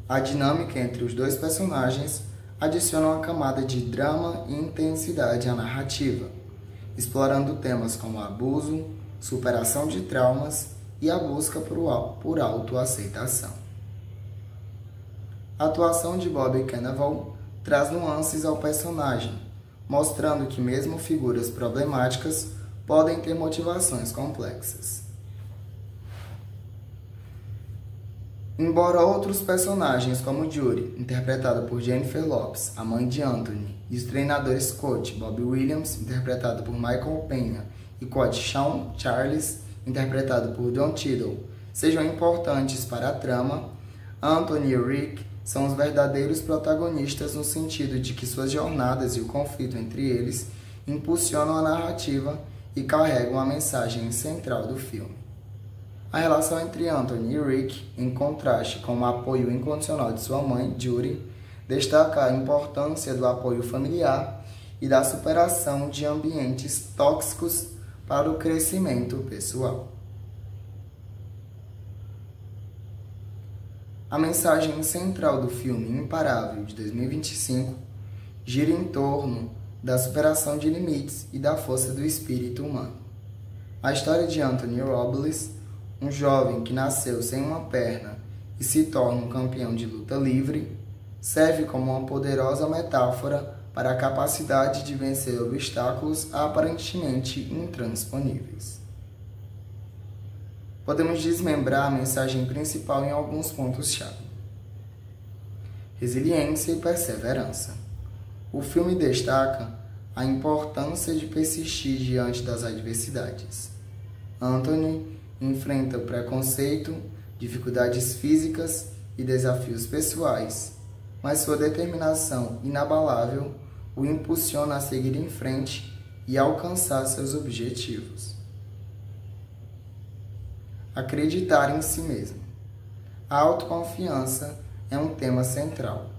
A dinâmica entre os dois personagens adiciona uma camada de drama e intensidade à narrativa, explorando temas como abuso, superação de traumas e a busca por autoaceitação. A atuação de Bob Cannavale traz nuances ao personagem, mostrando que mesmo figuras problemáticas podem ter motivações complexas. Embora outros personagens como Judy, interpretada por Jennifer Lopez, a mãe de Anthony, e os treinadores coach Bob Williams, interpretado por Michael Peña, e coach Shawn Charles, interpretado por Don Cheadle, sejam importantes para a trama, Anthony e Rick são os verdadeiros protagonistas no sentido de que suas jornadas e o conflito entre eles impulsionam a narrativa e carregam a mensagem central do filme. A relação entre Anthony e Rick, em contraste com o apoio incondicional de sua mãe, Judy, destaca a importância do apoio familiar e da superação de ambientes tóxicos para o crescimento pessoal. A mensagem central do filme Imparável, de 2025, gira em torno da superação de limites e da força do espírito humano. A história de Anthony Robles, um jovem que nasceu sem uma perna e se torna um campeão de luta livre, serve como uma poderosa metáfora para a capacidade de vencer obstáculos aparentemente intransponíveis. Podemos desmembrar a mensagem principal em alguns pontos-chave. Resiliência e perseverança. O filme destaca a importância de persistir diante das adversidades. Anthony enfrenta o preconceito, dificuldades físicas e desafios pessoais, mas sua determinação inabalável o impulsiona a seguir em frente e alcançar seus objetivos. Acreditar em si mesmo. A autoconfiança é um tema central.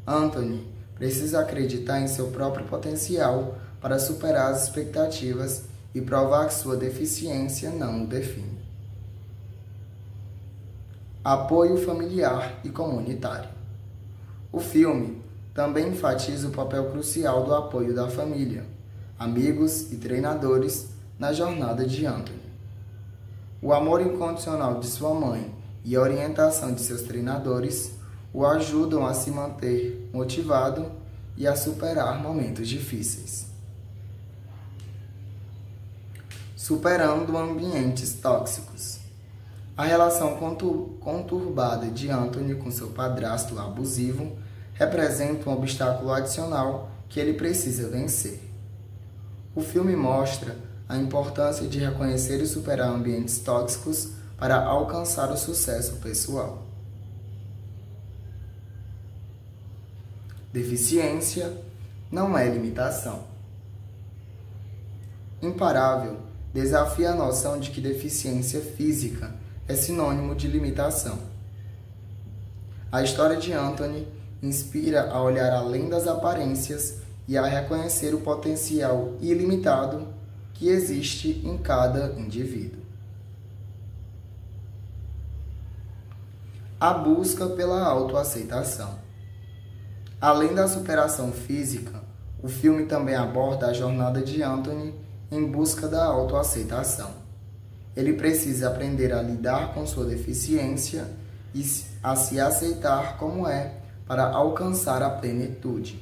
Anthony precisa acreditar em seu próprio potencial para superar as expectativas e provar que sua deficiência não o define. Apoio familiar e comunitário. O filme também enfatiza o papel crucial do apoio da família, amigos e treinadores na jornada de Anthony. O amor incondicional de sua mãe e a orientação de seus treinadores o ajudam a se manter motivado e a superar momentos difíceis. Superando ambientes tóxicos. A relação conturbada de Anthony com seu padrasto abusivo representa um obstáculo adicional que ele precisa vencer. O filme mostra a importância de reconhecer e superar ambientes tóxicos para alcançar o sucesso pessoal. Deficiência não é limitação. Imparável desafia a noção de que deficiência física é sinônimo de limitação. A história de Anthony inspira a olhar além das aparências e a reconhecer o potencial ilimitado que existe em cada indivíduo. A busca pela autoaceitação. Além da superação física, o filme também aborda a jornada de Anthony em busca da autoaceitação. ele precisa aprender a lidar com sua deficiência e a se aceitar como é para alcançar a plenitude.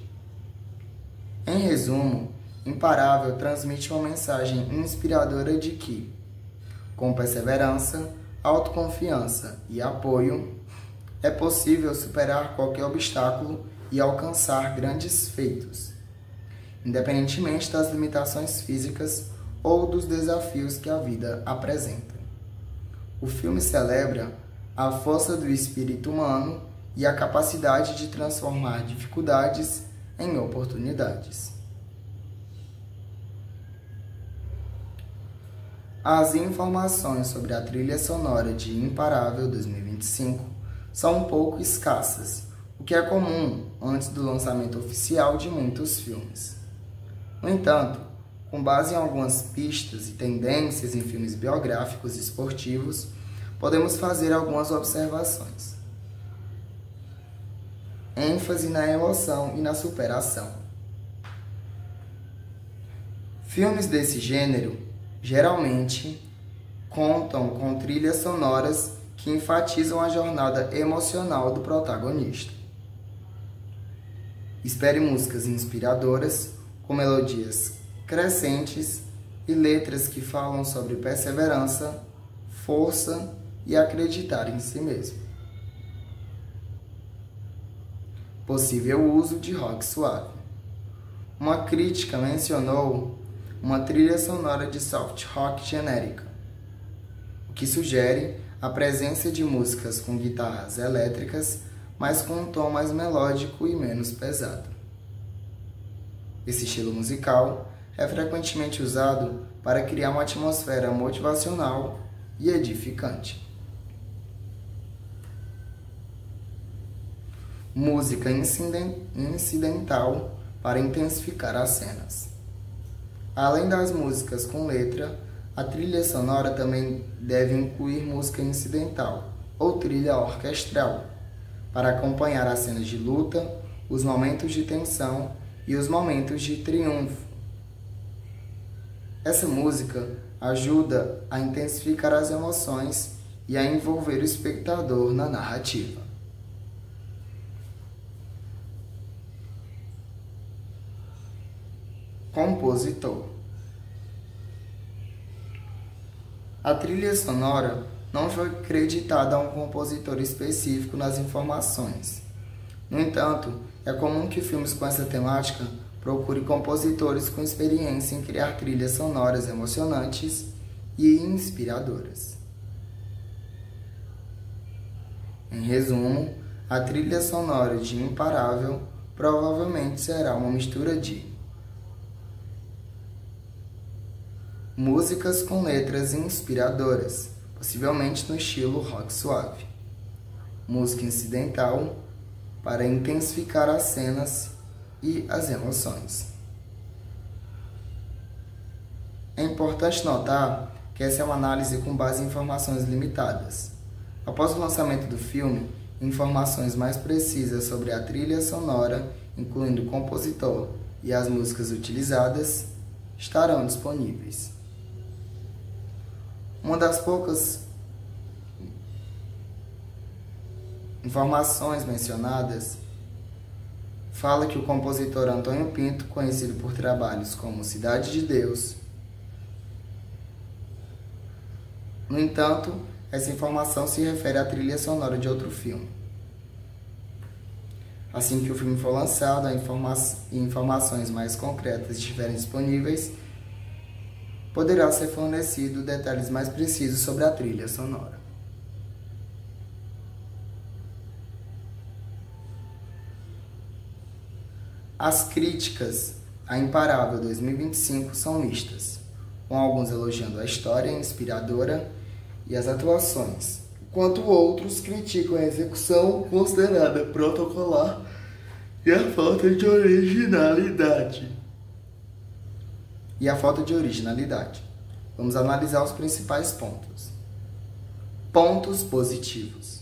Em resumo, Imparável transmite uma mensagem inspiradora de que, com perseverança, autoconfiança e apoio, é possível superar qualquer obstáculo e alcançar grandes feitos, independentemente das limitações físicas ou dos desafios que a vida apresenta. O filme celebra a força do espírito humano e a capacidade de transformar dificuldades em oportunidades. As informações sobre a trilha sonora de Imparável 2025 são um pouco escassas, o que é comum antes do lançamento oficial de muitos filmes. No entanto, com base em algumas pistas e tendências em filmes biográficos e esportivos, podemos fazer algumas observações. ênfase na emoção e na superação. Filmes desse gênero geralmente contam com trilhas sonoras que enfatizam a jornada emocional do protagonista. Espere músicas inspiradoras, com melodias crescentes e letras que falam sobre perseverança, força e acreditar em si mesmo. Possível uso de rock suave. Uma crítica mencionou uma trilha sonora de soft rock genérica, o que sugere a presença de músicas com guitarras elétricas, mas com um tom mais melódico e menos pesado. Esse estilo musical é frequentemente usado para criar uma atmosfera motivacional e edificante. Música incidental para intensificar as cenas. Além das músicas com letra, a trilha sonora também deve incluir música incidental ou trilha orquestral, para acompanhar as cenas de luta, os momentos de tensão e os momentos de triunfo. Essa música ajuda a intensificar as emoções e a envolver o espectador na narrativa. Compositor. A trilha sonora não foi creditada a um compositor específico nas informações. No entanto, é comum que filmes com essa temática procurem compositores com experiência em criar trilhas sonoras emocionantes e inspiradoras. Em resumo, a trilha sonora de Imparável provavelmente será uma mistura de músicas com letras inspiradoras, possivelmente no estilo rock suave, música incidental para intensificar as cenas e as emoções. É importante notar que essa é uma análise com base em informações limitadas. Após o lançamento do filme, informações mais precisas sobre a trilha sonora, incluindo o compositor e as músicas utilizadas, estarão disponíveis. Uma das poucas informações mencionadas fala que o compositor Antônio Pinto, conhecido por trabalhos como Cidade de Deus. No entanto, essa informação se refere à trilha sonora de outro filme. Assim que o filme for lançado, informações mais concretas estiverem disponíveis, poderá ser fornecido detalhes mais precisos sobre a trilha sonora. As críticas a Imparável 2025 são mistas, com alguns elogiando a história inspiradora e as atuações, enquanto outros criticam a execução considerada protocolar e a falta de originalidade. Vamos analisar os principais pontos. Pontos positivos.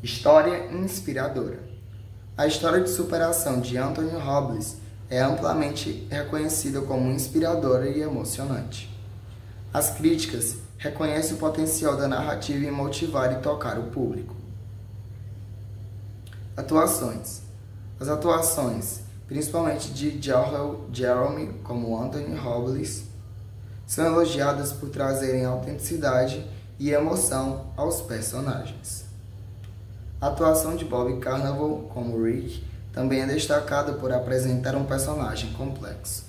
História inspiradora. A história de superação de Anthony Robles é amplamente reconhecida como inspiradora e emocionante. As críticas reconhecem o potencial da narrativa em motivar e tocar o público. Atuações. As atuações, principalmente de Jarrell Jerome como Anthony Robles, são elogiadas por trazerem autenticidade e emoção aos personagens. A atuação de Bob Carnaval como Rick também é destacada por apresentar um personagem complexo.